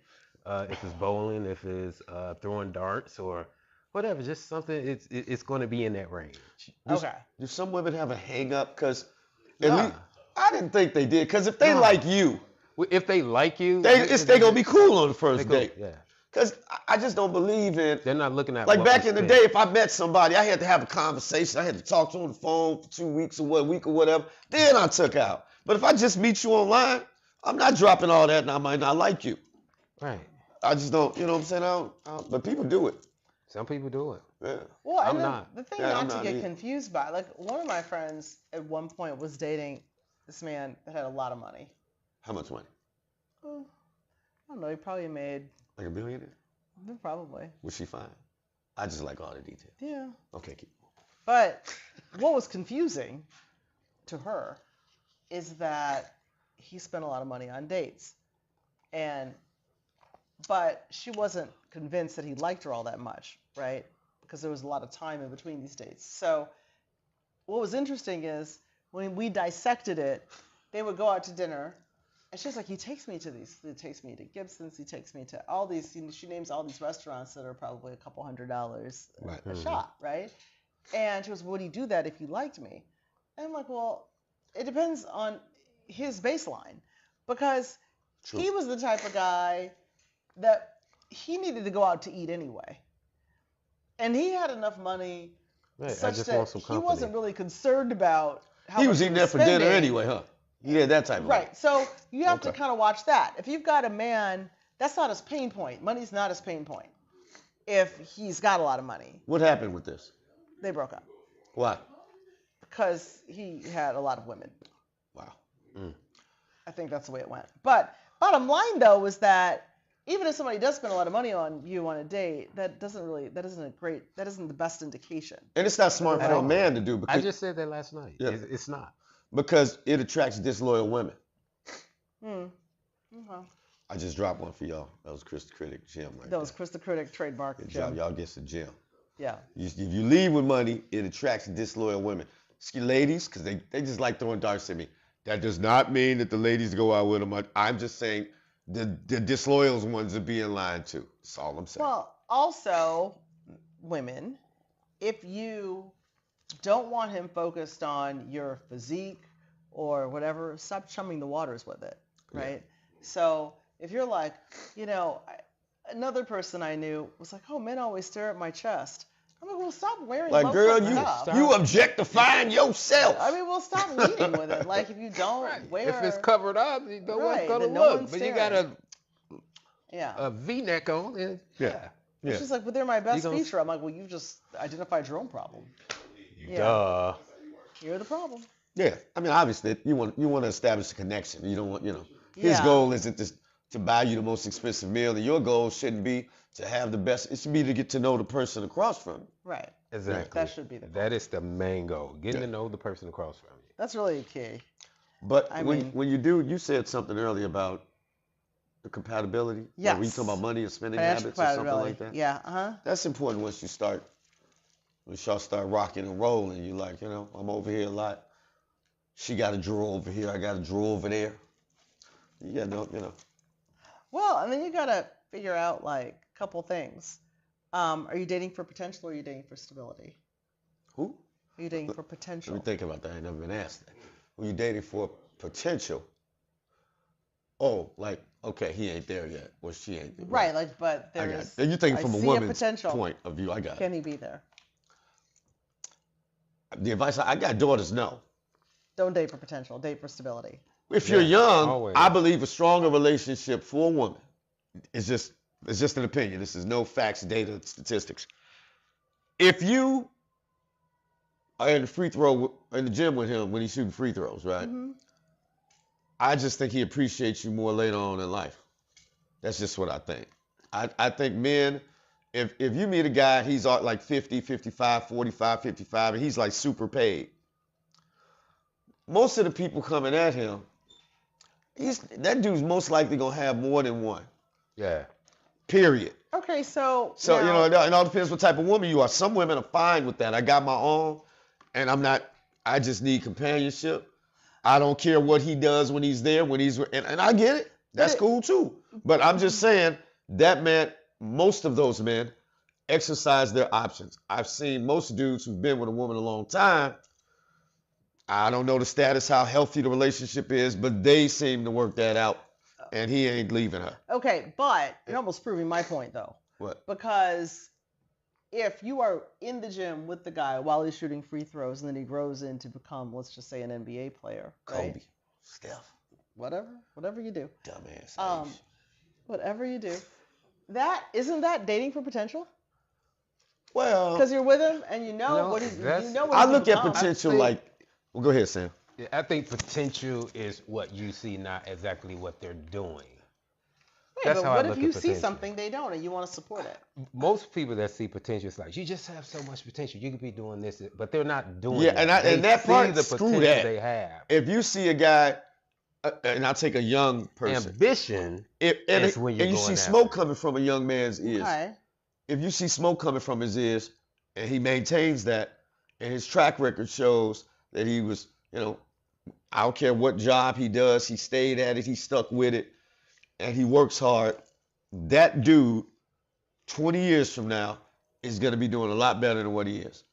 [SPEAKER 3] if it's bowling, if it's throwing darts or whatever. Just something. It's going to be in that range.
[SPEAKER 2] Okay.
[SPEAKER 1] Do some women have a hang up? Because at least I didn't think they did. Because if they like you,
[SPEAKER 3] if they like you,
[SPEAKER 1] they're gonna be cool on the first date.
[SPEAKER 3] Yeah.
[SPEAKER 1] Because I just don't believe in.
[SPEAKER 3] They're not looking at
[SPEAKER 1] Like
[SPEAKER 3] what
[SPEAKER 1] back
[SPEAKER 3] we
[SPEAKER 1] in the
[SPEAKER 3] spend.
[SPEAKER 1] day, if I met somebody, I had to have a conversation. I had to talk to them on the phone for 2 weeks or a week or whatever. Then I took out. But if I just meet you online, I'm not dropping all that, and I might not like you.
[SPEAKER 3] Right.
[SPEAKER 1] I just don't. You know what I'm saying? I don't, but people do it.
[SPEAKER 3] Some people do it.
[SPEAKER 1] Yeah.
[SPEAKER 2] Well,
[SPEAKER 3] I'm
[SPEAKER 2] and
[SPEAKER 3] not.
[SPEAKER 2] the thing
[SPEAKER 1] Yeah,
[SPEAKER 2] not
[SPEAKER 1] I'm
[SPEAKER 2] to
[SPEAKER 1] not
[SPEAKER 2] get
[SPEAKER 1] either.
[SPEAKER 2] confused by, like one of my friends at one point was dating this man that had a lot of money.
[SPEAKER 1] How much money?
[SPEAKER 2] Oh, I don't know. He probably made
[SPEAKER 1] Like a billionaire?
[SPEAKER 2] probably.
[SPEAKER 1] Was she fine? I just like all the details.
[SPEAKER 2] Yeah.
[SPEAKER 1] Okay, keep going.
[SPEAKER 2] But what was confusing to her is that he spent a lot of money on dates. But she wasn't convinced that he liked her all that much, right? Because there was a lot of time in between these dates. So what was interesting is when we dissected it, they would go out to dinner, and she's like, he takes me to Gibson's, he takes me to all these, she names all these restaurants that are probably a couple $100 a shot, right? And she goes, would he do that if he liked me? And I'm like, well, it depends on his baseline, because he was the type of guy that he needed to go out to eat anyway. And he had enough money such that he wasn't really concerned about how
[SPEAKER 1] he
[SPEAKER 2] much
[SPEAKER 1] was eating that for dinner anyway, huh? Yeah, that type of
[SPEAKER 2] right. So you have to kind of watch that. If you've got a man, that's not his pain point. Money's not his pain point. If he's got a lot of money.
[SPEAKER 1] What happened with this?
[SPEAKER 2] They broke up.
[SPEAKER 1] Why?
[SPEAKER 2] Because he had a lot of women.
[SPEAKER 1] Wow.
[SPEAKER 2] I think that's the way it went. But bottom line, though, is that even if somebody does spend a lot of money on you on a date, that isn't the best indication.
[SPEAKER 1] And it's not smart for a man to do. Because,
[SPEAKER 3] I just said that last night. Yeah. It's not.
[SPEAKER 1] Because it attracts disloyal women.
[SPEAKER 2] Okay.
[SPEAKER 1] I just dropped one for y'all. That was Kris the Critic Gym right
[SPEAKER 2] That was Kris the Critic trademark.
[SPEAKER 1] Good job. Y'all get the gym.
[SPEAKER 2] Yeah.
[SPEAKER 1] If you leave with money, it attracts disloyal women. Ladies, because they just like throwing darts at me. That does not mean that the ladies go out with them. I'm just saying the disloyal ones are being lied to. That's all I'm saying.
[SPEAKER 2] Well, also, women, if you don't want him focused on your physique or whatever, stop chumming the waters with it, right? Yeah. So if you're like, another person I knew was like, oh, men always stare at my chest. I'm like, well, stop wearing
[SPEAKER 1] like, girl, you objectifying yourself.
[SPEAKER 2] I mean, well, stop leading with it. Like, if you don't wear...
[SPEAKER 3] If it's covered up, no one's going to look. But you got a V-neck on. And,
[SPEAKER 1] yeah.
[SPEAKER 2] She's like, but they're my best feature. I'm like, well, you just identified your own problem.
[SPEAKER 3] Duh.
[SPEAKER 2] You're the problem.
[SPEAKER 1] Yeah. I mean, obviously, you want to establish a connection. You don't want, his goal isn't to buy you the most expensive meal, and your goal shouldn't be to have the best. It should be to get to know the person across from you.
[SPEAKER 2] Right.
[SPEAKER 3] Exactly.
[SPEAKER 2] That should be the goal.
[SPEAKER 3] That is the main goal, getting to know the person across from you.
[SPEAKER 2] That's really a key.
[SPEAKER 1] But when you do, you said something earlier about the compatibility.
[SPEAKER 2] Yes.
[SPEAKER 1] When you talk about money and spending habits or something like that.
[SPEAKER 2] Yeah.
[SPEAKER 1] That's important once y'all start rocking and rolling. You're like, I'm over here a lot. She got a drawer over here. I got a drawer over there.
[SPEAKER 2] Well, and then you got to figure out, like, a couple things. Are you dating for potential or are you dating for stability?
[SPEAKER 1] Who?
[SPEAKER 2] Are you dating for potential?
[SPEAKER 1] Let me think about that. I ain't never been asked that. Were you dating for potential? Oh, like, okay, he ain't there yet. Well, she ain't there.
[SPEAKER 2] Right, like, but there's...
[SPEAKER 1] You think from a woman's point of view. I got it.
[SPEAKER 2] Can he be there?
[SPEAKER 1] The advice, I got daughters, no.
[SPEAKER 2] Don't date for potential. Date for stability.
[SPEAKER 1] If you're young, I believe a stronger relationship for a woman is just an opinion. This is no facts, data, statistics. If you are in the gym with him when he's shooting free throws, right? Mm-hmm. I just think he appreciates you more later on in life. That's just what I think. I think men, if you meet a guy, he's like 50, 55, 45, 55, and he's like super paid. Most of the people coming at him, that dude's most likely gonna have more than one.
[SPEAKER 3] Yeah.
[SPEAKER 2] Period. Okay, so
[SPEAKER 1] it all depends what type of woman you are. Some women are fine with that. I got my own, and I just need companionship. I don't care what he does when he's there, and I get it. That's cool too. But I'm just saying that man, most of those men exercise their options. I've seen most dudes who've been with a woman a long time. I don't know the status, how healthy the relationship is, but they seem to work that out, and he ain't leaving her.
[SPEAKER 2] Okay, but you're almost proving my point, though.
[SPEAKER 1] What?
[SPEAKER 2] Because if you are in the gym with the guy while he's shooting free throws, and then he grows into become, let's just say, an NBA player,
[SPEAKER 1] Kobe,
[SPEAKER 2] right?
[SPEAKER 1] Steph,
[SPEAKER 2] whatever you do,
[SPEAKER 1] dumbass.
[SPEAKER 2] Whatever you do, isn't that dating for potential?
[SPEAKER 1] Well,
[SPEAKER 2] because you're with him and you know what he's.
[SPEAKER 1] I look at potential like. Well, go ahead, Sam.
[SPEAKER 3] Yeah, I think potential is what you see, not exactly what they're doing.
[SPEAKER 2] Wait, that's but how what I look if you at see something they don't and you want to support it?
[SPEAKER 3] Most people that see potential, it's like, you just have so much potential. You could be doing this, but they're not doing
[SPEAKER 1] it. Yeah, and that part,
[SPEAKER 3] the
[SPEAKER 1] screw
[SPEAKER 3] potential
[SPEAKER 1] that.
[SPEAKER 3] They have.
[SPEAKER 1] If you see a guy, and I'll take a young person.
[SPEAKER 3] Ambition is when you're
[SPEAKER 1] and you
[SPEAKER 3] going
[SPEAKER 1] see smoke coming from a young man's ears.
[SPEAKER 2] Okay.
[SPEAKER 1] If you see smoke coming from his ears, and he maintains that, and his track record shows that he was, You know, I don't care what job he does, he stayed at it, he stuck with it, and he works hard. That dude, 20 years from now, is going to be doing a lot better than what he is.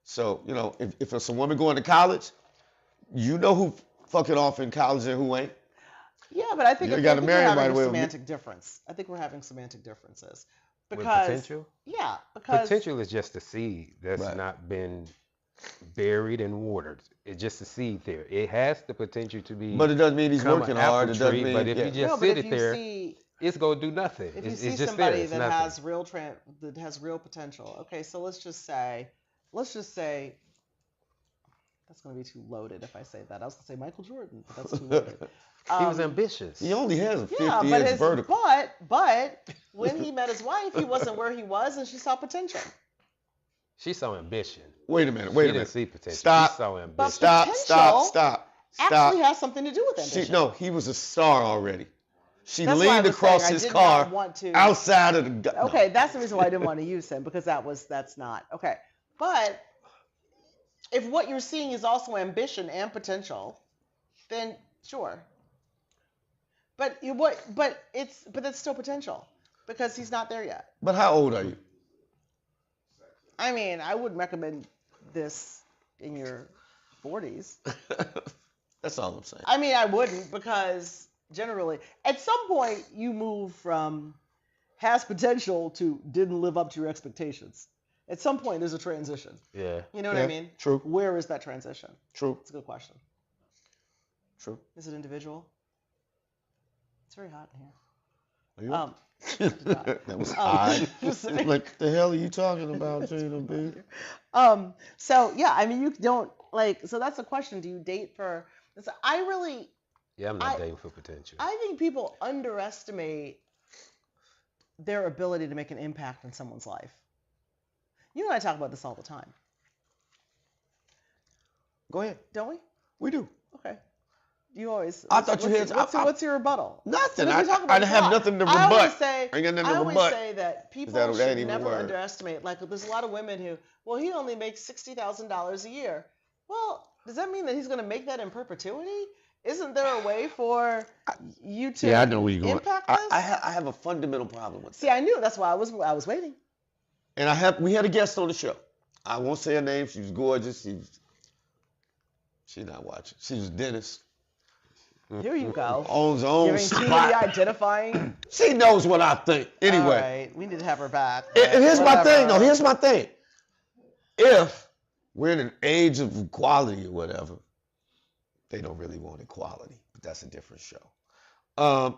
[SPEAKER 1] So, you know, if it's a woman going to college, you know who fucking off in college and who ain't.
[SPEAKER 2] Yeah, but I think,
[SPEAKER 1] You
[SPEAKER 2] I
[SPEAKER 1] gotta
[SPEAKER 2] think
[SPEAKER 1] marry
[SPEAKER 2] we're
[SPEAKER 1] him right
[SPEAKER 2] having a
[SPEAKER 1] away.
[SPEAKER 2] semantic difference. I think we're having semantic differences.
[SPEAKER 3] With
[SPEAKER 2] Because,
[SPEAKER 3] potential?
[SPEAKER 2] yeah, because
[SPEAKER 3] Potential is just a seed that's
[SPEAKER 1] Right.
[SPEAKER 3] not been buried and watered. It's just a seed there. It has the potential to be.
[SPEAKER 1] But it doesn't mean he's
[SPEAKER 3] become
[SPEAKER 1] working
[SPEAKER 3] an
[SPEAKER 1] hard. It
[SPEAKER 3] apple
[SPEAKER 1] doesn't
[SPEAKER 3] tree,
[SPEAKER 1] mean,
[SPEAKER 3] but if
[SPEAKER 1] yeah.
[SPEAKER 3] you just
[SPEAKER 2] no, but
[SPEAKER 3] sit
[SPEAKER 2] if
[SPEAKER 3] it
[SPEAKER 2] you
[SPEAKER 3] there,
[SPEAKER 2] see
[SPEAKER 3] it's gonna do nothing.
[SPEAKER 2] if you
[SPEAKER 3] It's
[SPEAKER 2] see
[SPEAKER 3] just
[SPEAKER 2] somebody
[SPEAKER 3] there. It's
[SPEAKER 2] that
[SPEAKER 3] nothing.
[SPEAKER 2] has that has real potential. Okay, so let's just say that's going to be too loaded if I say that. I was going to say Michael Jordan, but that's too loaded.
[SPEAKER 3] He was
[SPEAKER 2] Um,
[SPEAKER 3] ambitious.
[SPEAKER 1] He only has a 50
[SPEAKER 2] yeah,
[SPEAKER 1] inch vertical.
[SPEAKER 2] but when he met his wife, he wasn't where he was, and she saw potential.
[SPEAKER 3] She saw ambition.
[SPEAKER 1] Wait a minute.
[SPEAKER 3] She
[SPEAKER 1] Wait a
[SPEAKER 3] didn't
[SPEAKER 1] minute.
[SPEAKER 3] see potential.
[SPEAKER 1] Stop.
[SPEAKER 3] She saw ambition.
[SPEAKER 2] But
[SPEAKER 1] Stop.
[SPEAKER 2] potential
[SPEAKER 1] Stop.
[SPEAKER 2] Actually has something to do with ambition.
[SPEAKER 1] No, he was a star already. She
[SPEAKER 2] That's why I
[SPEAKER 1] leaned
[SPEAKER 2] was
[SPEAKER 1] across
[SPEAKER 2] saying I
[SPEAKER 1] his
[SPEAKER 2] did
[SPEAKER 1] car
[SPEAKER 2] not want to.
[SPEAKER 1] outside of the. No.
[SPEAKER 2] Okay, that's the reason why I didn't want to use him, because that's not okay. But if what you're seeing is also ambition and potential, then sure. But that's still potential, because he's not there yet.
[SPEAKER 1] But how old are you?
[SPEAKER 2] I mean, I wouldn't recommend this in your 40s.
[SPEAKER 1] That's all I'm saying.
[SPEAKER 2] I mean, I wouldn't, because generally, at some point, you move from has potential to didn't live up to your expectations. At some point, there's a transition.
[SPEAKER 3] Yeah.
[SPEAKER 2] You know what I mean?
[SPEAKER 1] True.
[SPEAKER 2] Where is that transition?
[SPEAKER 1] True.
[SPEAKER 2] It's a good question.
[SPEAKER 1] True.
[SPEAKER 2] Is it individual? It's very hot in here.
[SPEAKER 1] Are you? That was
[SPEAKER 2] Um,
[SPEAKER 1] odd.
[SPEAKER 2] just saying.
[SPEAKER 1] Like, the hell are you talking about, Gina B?
[SPEAKER 2] So yeah, I mean, you don't so that's the question. Do you date for, so
[SPEAKER 3] Yeah, I'm not dating for potential.
[SPEAKER 2] I think people underestimate their ability to make an impact in someone's life. You and I talk about this all the time.
[SPEAKER 1] Go ahead.
[SPEAKER 2] Don't we?
[SPEAKER 1] We do.
[SPEAKER 2] Okay. You always.
[SPEAKER 1] I thought you had.
[SPEAKER 2] What's your rebuttal?
[SPEAKER 1] Nothing.
[SPEAKER 2] We
[SPEAKER 1] I
[SPEAKER 2] talk about
[SPEAKER 1] didn't
[SPEAKER 2] this a
[SPEAKER 1] have
[SPEAKER 2] lot.
[SPEAKER 1] nothing to
[SPEAKER 2] I
[SPEAKER 1] rebut.
[SPEAKER 2] always say,
[SPEAKER 1] I ain't got nothing
[SPEAKER 2] I
[SPEAKER 1] to
[SPEAKER 2] always
[SPEAKER 1] rebut.
[SPEAKER 2] say that people
[SPEAKER 1] that ain't
[SPEAKER 2] should
[SPEAKER 1] even a
[SPEAKER 2] never
[SPEAKER 1] word.
[SPEAKER 2] underestimate. Like, there's a lot of women who, well, he only makes $60,000 a year. Well, does that mean that he's going to make that in perpetuity? Isn't there a way for you to
[SPEAKER 1] Yeah, I know where you're going.
[SPEAKER 2] impact this?
[SPEAKER 1] I have a fundamental problem with
[SPEAKER 2] See, I knew. That's why I was waiting.
[SPEAKER 1] And we had a guest on the show. I won't say her name. She was gorgeous. She's not watching. She was Dennis.
[SPEAKER 2] Here you go.
[SPEAKER 1] Owns her own
[SPEAKER 2] Giving too many
[SPEAKER 1] spot.
[SPEAKER 2] identifying.
[SPEAKER 1] She knows what I think. Anyway.
[SPEAKER 2] All right, we need to have her back.
[SPEAKER 1] And here's my
[SPEAKER 2] Whatever.
[SPEAKER 1] thing, though. Here's my thing. If we're in an age of equality or whatever, they don't really want equality, but that's a different show.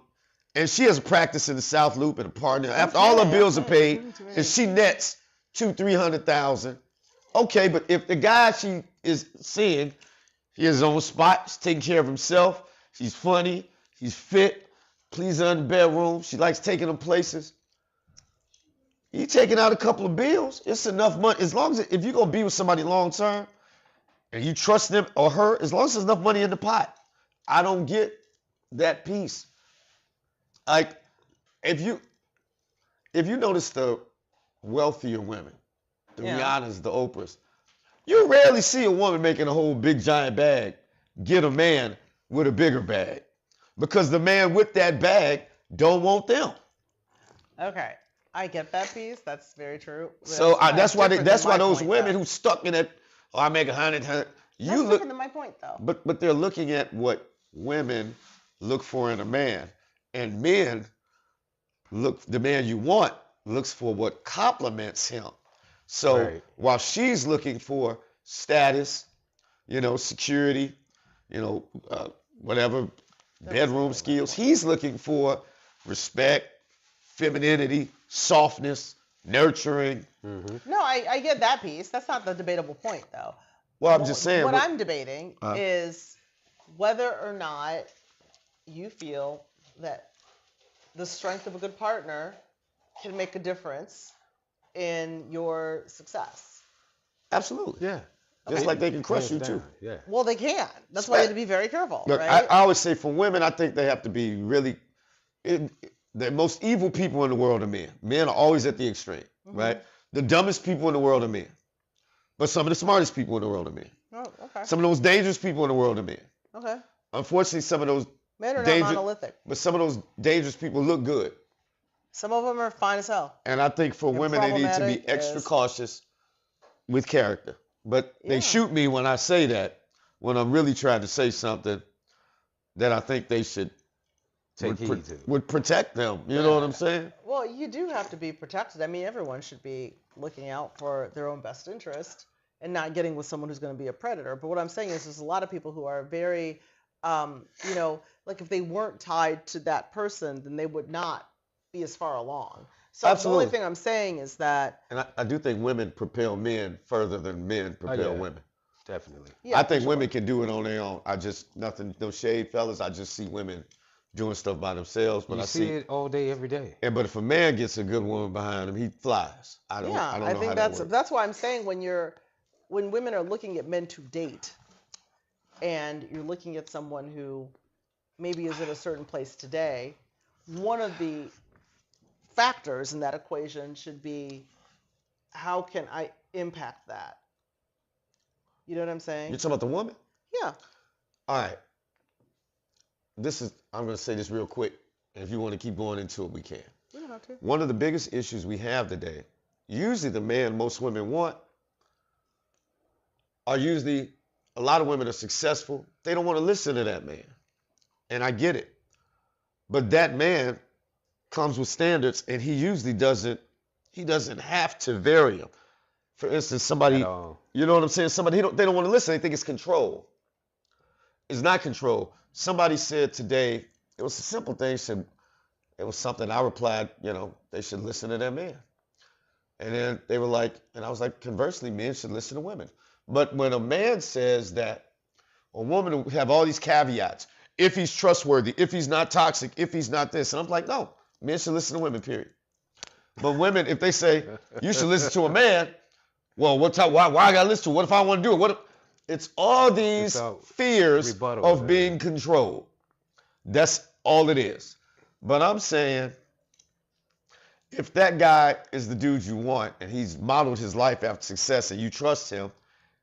[SPEAKER 1] And she has a practice in the South Loop and a partner. After all her bills are paid, and she nets $200,000-$300,000. Okay, but if the guy she is seeing, he has his own spot, he's taking care of himself, he's funny, he's fit, please her in the bedroom, she likes taking him places. You taking out a couple of bills, it's enough money. As long as if you're gonna be with somebody long term, and you trust them or her, as long as there's enough money in the pot, I don't get that piece. Like, if you notice the wealthier women, the Rihannas, the Oprahs, you rarely see a woman making a whole big giant bag get a man with a bigger bag, because the man with that bag don't want them.
[SPEAKER 2] Okay, I get that piece. That's very true.
[SPEAKER 1] So that's why
[SPEAKER 2] different than my
[SPEAKER 1] those
[SPEAKER 2] point,
[SPEAKER 1] women
[SPEAKER 2] though.
[SPEAKER 1] who stuck in it, oh, I make 100.
[SPEAKER 2] That's
[SPEAKER 1] You look,
[SPEAKER 2] different than my point, though.
[SPEAKER 1] but they're looking at what women look for in a man, and men the man you want looks for what complements him. So
[SPEAKER 3] Right.
[SPEAKER 1] while she's looking for status, security, whatever, bedroom skills, he's looking for respect, femininity, softness, nurturing.
[SPEAKER 2] No, I get that piece. That's not the debatable point, though.
[SPEAKER 1] Well, I'm just saying.
[SPEAKER 2] What
[SPEAKER 1] but-
[SPEAKER 2] I'm debating is whether or not you feel that the strength of a good partner can make a difference in your success.
[SPEAKER 1] Absolutely.
[SPEAKER 3] Yeah.
[SPEAKER 1] Just like they can crush you
[SPEAKER 3] Hands
[SPEAKER 1] too.
[SPEAKER 3] down, Yeah.
[SPEAKER 2] Well, they can. That's why you have to be very careful,
[SPEAKER 1] Look,
[SPEAKER 2] right?
[SPEAKER 1] I always say for women, I think they have to be really. The most evil people in the world are men. Men are always at the extreme, right? The dumbest people in the world are men. But some of the smartest people in the world are men.
[SPEAKER 2] Oh, Okay.
[SPEAKER 1] Some of those dangerous people in the world are men.
[SPEAKER 2] Okay.
[SPEAKER 1] Unfortunately, some of those
[SPEAKER 2] Men are not
[SPEAKER 1] dangerous,
[SPEAKER 2] monolithic.
[SPEAKER 1] but some of those dangerous people look good.
[SPEAKER 2] Some of them are fine as hell.
[SPEAKER 1] And I think for
[SPEAKER 2] And
[SPEAKER 1] women, they need to be
[SPEAKER 2] problematic
[SPEAKER 1] extra
[SPEAKER 2] as-
[SPEAKER 1] cautious with character. But
[SPEAKER 2] Yeah.
[SPEAKER 1] they shoot me when I say that, when I'm really trying to say something that I think they should
[SPEAKER 3] Take heed to.
[SPEAKER 1] would protect them. You know what I'm saying?
[SPEAKER 2] Well, you do have to be protected. I mean, everyone should be looking out for their own best interest and not getting with someone who's going to be a predator. But what I'm saying is there's a lot of people who are very, like if they weren't tied to that person, then they would not be as far along. So
[SPEAKER 1] Absolutely.
[SPEAKER 2] the only thing I'm saying is that.
[SPEAKER 1] And I do think women propel men further than men propel women.
[SPEAKER 3] Definitely.
[SPEAKER 2] Yeah,
[SPEAKER 1] I think
[SPEAKER 2] for
[SPEAKER 1] women
[SPEAKER 2] sure.
[SPEAKER 1] can do it on their own. No shade, fellas. I just see women doing stuff by themselves. But
[SPEAKER 3] You
[SPEAKER 1] I
[SPEAKER 3] see it all day, every day.
[SPEAKER 1] But if a man gets a good woman behind him, he flies. I don't know
[SPEAKER 2] I
[SPEAKER 1] how
[SPEAKER 2] think
[SPEAKER 1] that works.
[SPEAKER 2] that's why I'm saying when women are looking at men to date, and you're looking at someone who maybe is at a certain place today, one of the factors in that equation should be how can I impact that? You know what I'm saying?
[SPEAKER 1] You're talking about the woman?
[SPEAKER 2] Yeah.
[SPEAKER 1] All right. I'm going to say this real quick. And if you want to keep going into it, we can.
[SPEAKER 2] You don't have to.
[SPEAKER 1] One of the biggest issues we have today, usually the man most women want are usually, a lot of women are successful. They don't want to listen to that man. And I get it. But that man comes with standards, and he usually doesn't have to vary them. For instance, somebody,
[SPEAKER 3] At all.
[SPEAKER 1] you know what I'm saying? Somebody, they don't want to listen. They think it's control. It's not control. Somebody said today, it was a simple thing. It was something I replied, they should listen to their man. And then they were like, and I was like, conversely, men should listen to women. But when a man says that, a woman will have all these caveats, if he's trustworthy, if he's not toxic, if he's not this. And I'm like, no, men should listen to women, period. But women, if they say, you should listen to a man, well, why I got to listen to it? What if I want to do it? It's all these fears of being controlled. That's all it is. But I'm saying, if that guy is the dude you want and he's modeled his life after success and you trust him,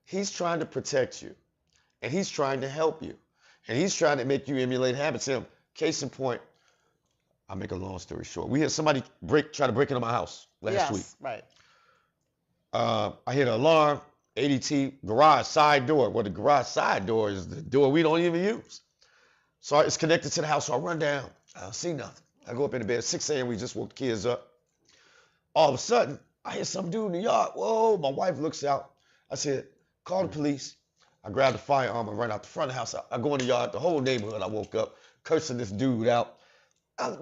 [SPEAKER 1] he's trying to protect you. And he's trying to help you. And he's trying to make you emulate habits. Case in point, I'll make a long story short. We had somebody try to break into my house last week.
[SPEAKER 2] Right.
[SPEAKER 1] I hit an alarm, ADT, garage side door. Well, the garage side door is the door we don't even use. So it's connected to the house, so I run down. I don't see nothing. I go up in the bed, 6 a.m., we just woke the kids up. All of a sudden, I hear some dude in the yard. Whoa, my wife looks out. I said, call the police. I grabbed the firearm and ran out the front of the house. I go in the yard, the whole neighborhood, I woke up, cursing this dude out. And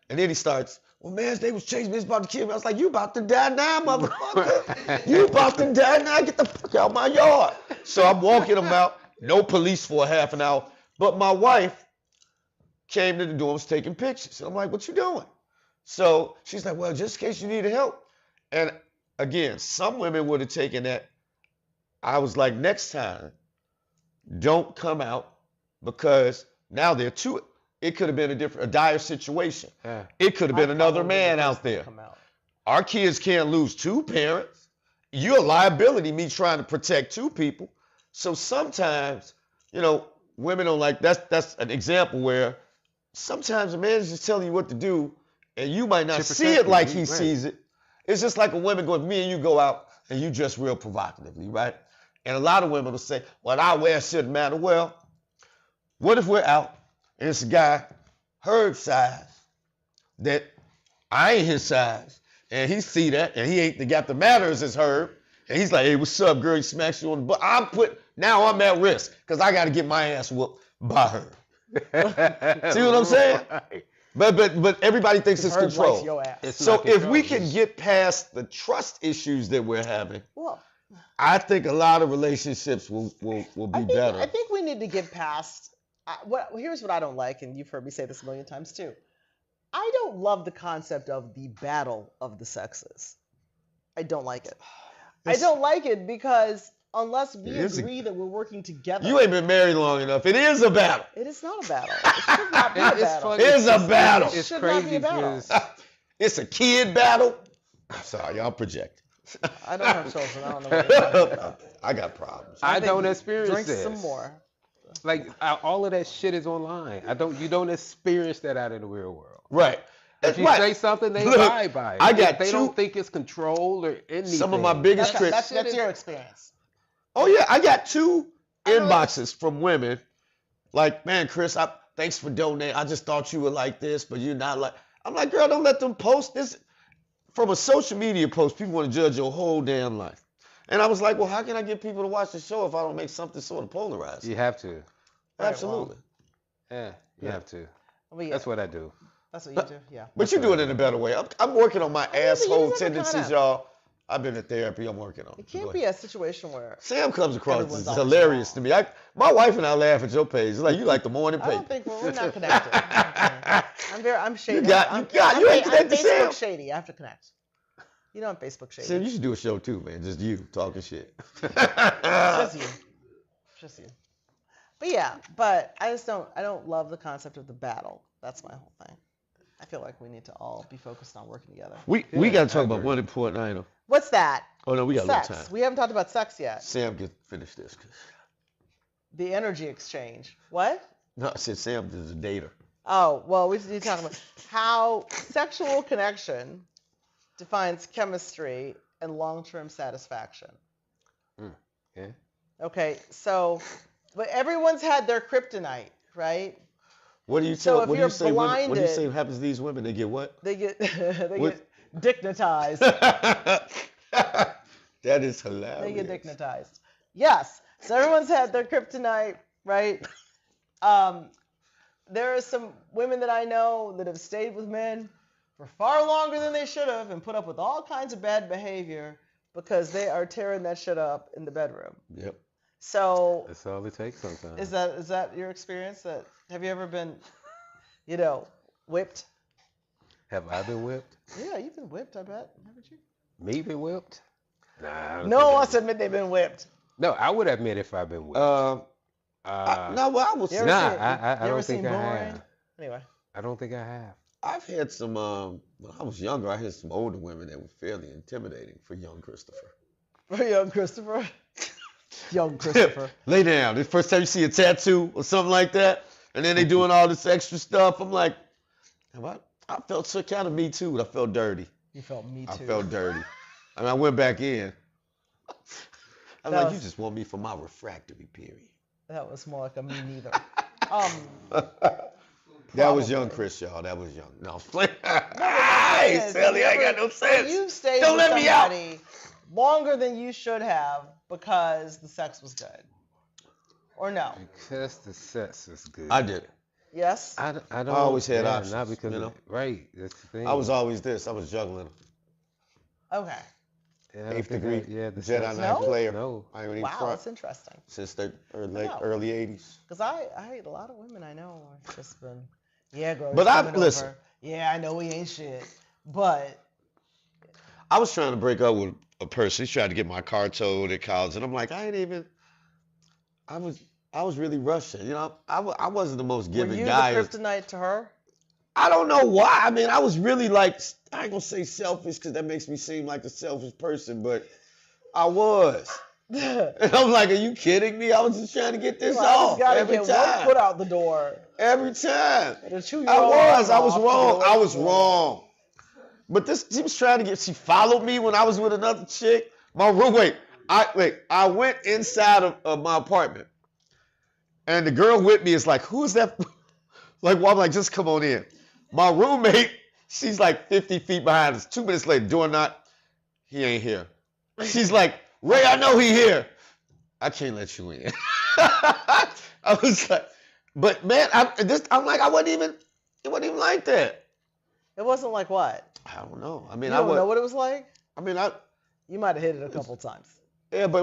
[SPEAKER 1] then he starts, well, man, they was chasing me, it's about to kill me. I was like, you about to die now, motherfucker. You about to die now, get the fuck out of my yard. So I'm walking him out, no police for a half an hour. But my wife came to the door and was taking pictures. And I'm like, what you doing? So she's like, well, just in case you need help. And again, some women would have taken that. I was like, next time, don't come out, because now they're too. It could have been a dire situation.
[SPEAKER 3] Yeah.
[SPEAKER 1] It could have been another man out there. Our kids can't lose 2 parents. You're a liability, me trying to protect 2 people. So sometimes, women don't like, that's an example where sometimes a man is just telling you what to do, and you might not see it like he sees it. It's just like a woman going, me and you go out, and you dress real provocatively, right? And a lot of women will say, what I wear shouldn't matter. Well, what if we're out, and it's a guy, Herb size, that I ain't his size, and he see that, and he ain't got the manners as Herb, and he's like, hey, what's up, girl? He smacks you on the butt. Now I'm at risk, because I got to get my ass whooped by her. See what I'm saying? But everybody thinks it's control.
[SPEAKER 2] Your ass.
[SPEAKER 1] So if we can get past the trust issues that we're having,
[SPEAKER 2] Well,
[SPEAKER 1] I think a lot of relationships will be better.
[SPEAKER 2] I think we need to get past. Here's what I don't like, and you've heard me say this a million times too. I don't love the concept of the battle of the sexes. I don't like it. I don't like it because unless we agree that we're working together.
[SPEAKER 1] You ain't been married long enough. It is a battle.
[SPEAKER 2] It is not a battle. It should not be a battle.
[SPEAKER 1] It is a battle.
[SPEAKER 2] It should not be a battle.
[SPEAKER 1] It's a kid battle. I'm sorry, y'all project.
[SPEAKER 2] I don't have children. I don't know what you're talking about.
[SPEAKER 1] I got problems.
[SPEAKER 3] I
[SPEAKER 2] think
[SPEAKER 3] don't experience
[SPEAKER 2] Drink
[SPEAKER 3] this.
[SPEAKER 2] some more.
[SPEAKER 3] Like all of that shit is online. You don't experience that out in the real world.
[SPEAKER 1] Right.
[SPEAKER 3] If you
[SPEAKER 1] Right.
[SPEAKER 3] say something, they
[SPEAKER 1] Look,
[SPEAKER 3] abide by it.
[SPEAKER 1] I got
[SPEAKER 3] they
[SPEAKER 1] two-
[SPEAKER 3] don't think it's controlled or anything.
[SPEAKER 1] Some of my biggest trips.
[SPEAKER 2] That's your experience.
[SPEAKER 1] Oh yeah, I got 2
[SPEAKER 2] I know
[SPEAKER 1] inboxes from women. Like, man, Kris, thanks for donating. I just thought you were like this, but you're not like. I'm like, girl, don't let them post this. From a social media post, people want to judge your whole damn life. And I was like, well, how can I get people to watch the show if I don't make something sort of polarized?
[SPEAKER 3] You have to.
[SPEAKER 1] Absolutely.
[SPEAKER 3] Yeah, you have to.
[SPEAKER 2] Well, yeah,
[SPEAKER 3] That's what I do.
[SPEAKER 2] that's what you do. Yeah.
[SPEAKER 1] But you're doing it in a better way. I'm working on my
[SPEAKER 2] but you
[SPEAKER 1] asshole
[SPEAKER 2] just have to
[SPEAKER 1] tendencies,
[SPEAKER 2] kinda-
[SPEAKER 1] y'all. I've been in therapy. I'm working on it.
[SPEAKER 2] It can't
[SPEAKER 1] Go
[SPEAKER 2] be
[SPEAKER 1] ahead.
[SPEAKER 2] a situation where
[SPEAKER 1] Sam comes across
[SPEAKER 2] Everyone's
[SPEAKER 1] as
[SPEAKER 2] always
[SPEAKER 1] hilarious to
[SPEAKER 2] wrong.
[SPEAKER 1] me. My wife and I laugh at your page. It's like you like the morning
[SPEAKER 2] I
[SPEAKER 1] paper.
[SPEAKER 2] don't think we're not connected. I'm shady.
[SPEAKER 1] You ain't connected to Sam.
[SPEAKER 2] Facebook shady. I have to connect. You know I'm Facebook shady.
[SPEAKER 1] Sam, you should do a show too, man. Just you talking shit.
[SPEAKER 2] Just you. Just you. But yeah, I don't love the concept of the battle. That's my whole thing. I feel like we need to all be focused on working together.
[SPEAKER 1] We got to talk about one important item.
[SPEAKER 2] What's that?
[SPEAKER 1] Oh no, we got a
[SPEAKER 2] Sex.
[SPEAKER 1] little time.
[SPEAKER 2] We haven't talked about sex yet.
[SPEAKER 1] Sam can finish this.
[SPEAKER 2] The energy exchange. What?
[SPEAKER 1] No, I said Sam is a dater.
[SPEAKER 2] Oh, well, we need to talk about how sexual connection defines chemistry and long-term satisfaction.
[SPEAKER 3] Yeah.
[SPEAKER 2] Okay, so, but everyone's had their kryptonite, right?
[SPEAKER 1] What do you
[SPEAKER 2] So
[SPEAKER 1] tell?
[SPEAKER 2] if
[SPEAKER 1] What do
[SPEAKER 2] you're
[SPEAKER 1] you say? What do you
[SPEAKER 2] blinded-
[SPEAKER 1] say happens to these women? They get what?
[SPEAKER 2] They get
[SPEAKER 1] What?
[SPEAKER 2] dignitized.
[SPEAKER 1] That is hilarious.
[SPEAKER 2] They get dignitized. Yes. So everyone's had their kryptonite, right? There are some women that I know that have stayed with men for far longer than they should have and put up with all kinds of bad behavior because they are tearing that shit up in the bedroom.
[SPEAKER 1] Yep.
[SPEAKER 2] So
[SPEAKER 3] That's all it takes sometimes.
[SPEAKER 2] is that your experience? Have you ever been, whipped?
[SPEAKER 3] Have I been whipped?
[SPEAKER 2] Yeah, you've been whipped, I bet. Haven't you?
[SPEAKER 3] Me been whipped? Nah. I don't
[SPEAKER 2] No
[SPEAKER 3] think
[SPEAKER 2] one
[SPEAKER 3] I-
[SPEAKER 2] wants to admit they've been whipped.
[SPEAKER 3] No, I would admit if I've been whipped.
[SPEAKER 1] No, well, I was.
[SPEAKER 2] You ever
[SPEAKER 3] Nah,
[SPEAKER 2] seen-
[SPEAKER 3] I
[SPEAKER 2] you ever
[SPEAKER 3] don't
[SPEAKER 2] seen
[SPEAKER 3] think I
[SPEAKER 2] Boomerang?
[SPEAKER 3] have.
[SPEAKER 2] Anyway.
[SPEAKER 3] I don't think I have.
[SPEAKER 1] I've had some. When I was younger, I had some older women that were fairly intimidating for young Christopher.
[SPEAKER 2] For young Christopher. Young Christopher.
[SPEAKER 1] Lay down. The first time you see a tattoo or something like that, and then they doing all this extra stuff, I'm like, I felt so kind of me too, but I felt dirty.
[SPEAKER 2] You felt me too.
[SPEAKER 1] I felt dirty. I mean, I went back in. I'm
[SPEAKER 2] That
[SPEAKER 1] like,
[SPEAKER 2] was-
[SPEAKER 1] you just want me for my refractory period.
[SPEAKER 2] That was more like a me neither.
[SPEAKER 1] That was young
[SPEAKER 2] Probably.
[SPEAKER 1] Chris, y'all. That was young. No, I was playing.
[SPEAKER 2] Hey,
[SPEAKER 1] Hey, Sally, I ain't got no sense.
[SPEAKER 2] You stayed
[SPEAKER 1] Don't
[SPEAKER 2] with
[SPEAKER 1] let me out.
[SPEAKER 2] somebody longer than you should have because the sex was good. Or no?
[SPEAKER 3] Because the sex is good.
[SPEAKER 1] I did it.
[SPEAKER 2] Yes?
[SPEAKER 3] I don't.
[SPEAKER 1] I always had
[SPEAKER 3] yeah,
[SPEAKER 1] options,
[SPEAKER 3] Not because
[SPEAKER 1] you know?
[SPEAKER 3] right. That's the thing.
[SPEAKER 1] I was always this. I was juggling.
[SPEAKER 2] Okay.
[SPEAKER 3] Yeah, I don't
[SPEAKER 1] Eighth
[SPEAKER 3] think
[SPEAKER 1] degree
[SPEAKER 3] the
[SPEAKER 1] Jedi
[SPEAKER 3] sex-
[SPEAKER 1] Knight
[SPEAKER 2] No?
[SPEAKER 1] player.
[SPEAKER 3] No.
[SPEAKER 1] I ain't even
[SPEAKER 2] Wow,
[SPEAKER 1] front
[SPEAKER 2] that's interesting.
[SPEAKER 1] since the
[SPEAKER 2] Wow.
[SPEAKER 1] early 80s.
[SPEAKER 2] Because I a lot of women I know have just been, yeah, girl.
[SPEAKER 1] But
[SPEAKER 2] he's
[SPEAKER 1] I've-
[SPEAKER 2] coming
[SPEAKER 1] listen.
[SPEAKER 2] over. Yeah, I know he ain't shit. But,
[SPEAKER 1] I was trying to break up with a person. He's trying to get my car towed at college, and I'm like, I was really rushing. You know, I wasn't the most
[SPEAKER 2] were
[SPEAKER 1] giving
[SPEAKER 2] you
[SPEAKER 1] guy.
[SPEAKER 2] the kryptonite to her?
[SPEAKER 1] I don't know why. I mean, I was really like, I ain't gonna say selfish because that makes me seem like a selfish person, but I was. And I'm like, are you kidding me? I was just trying to get this
[SPEAKER 2] I
[SPEAKER 1] off
[SPEAKER 2] just gotta
[SPEAKER 1] every
[SPEAKER 2] get
[SPEAKER 1] time.
[SPEAKER 2] one foot out the door.
[SPEAKER 1] Every time.
[SPEAKER 2] And a 2-year-old
[SPEAKER 1] I was
[SPEAKER 2] off to
[SPEAKER 1] wrong.
[SPEAKER 2] get
[SPEAKER 1] I
[SPEAKER 2] away
[SPEAKER 1] was
[SPEAKER 2] from it.
[SPEAKER 1] wrong. But she was trying to she followed me when I was with another chick. My roommate, I went inside of my apartment. And the girl with me is like, who is that? Like, well, I'm like, just come on in. My roommate, she's like 50 feet behind us. 2 minutes later, door knock, he ain't here. She's like, Ray, I know he here. I can't let you in. I was like, but man, I'm like, it wasn't even like that.
[SPEAKER 2] It wasn't like what?
[SPEAKER 1] I don't know. I mean,
[SPEAKER 2] You don't know what it was like? You might have hit it a couple times.
[SPEAKER 1] yeah, but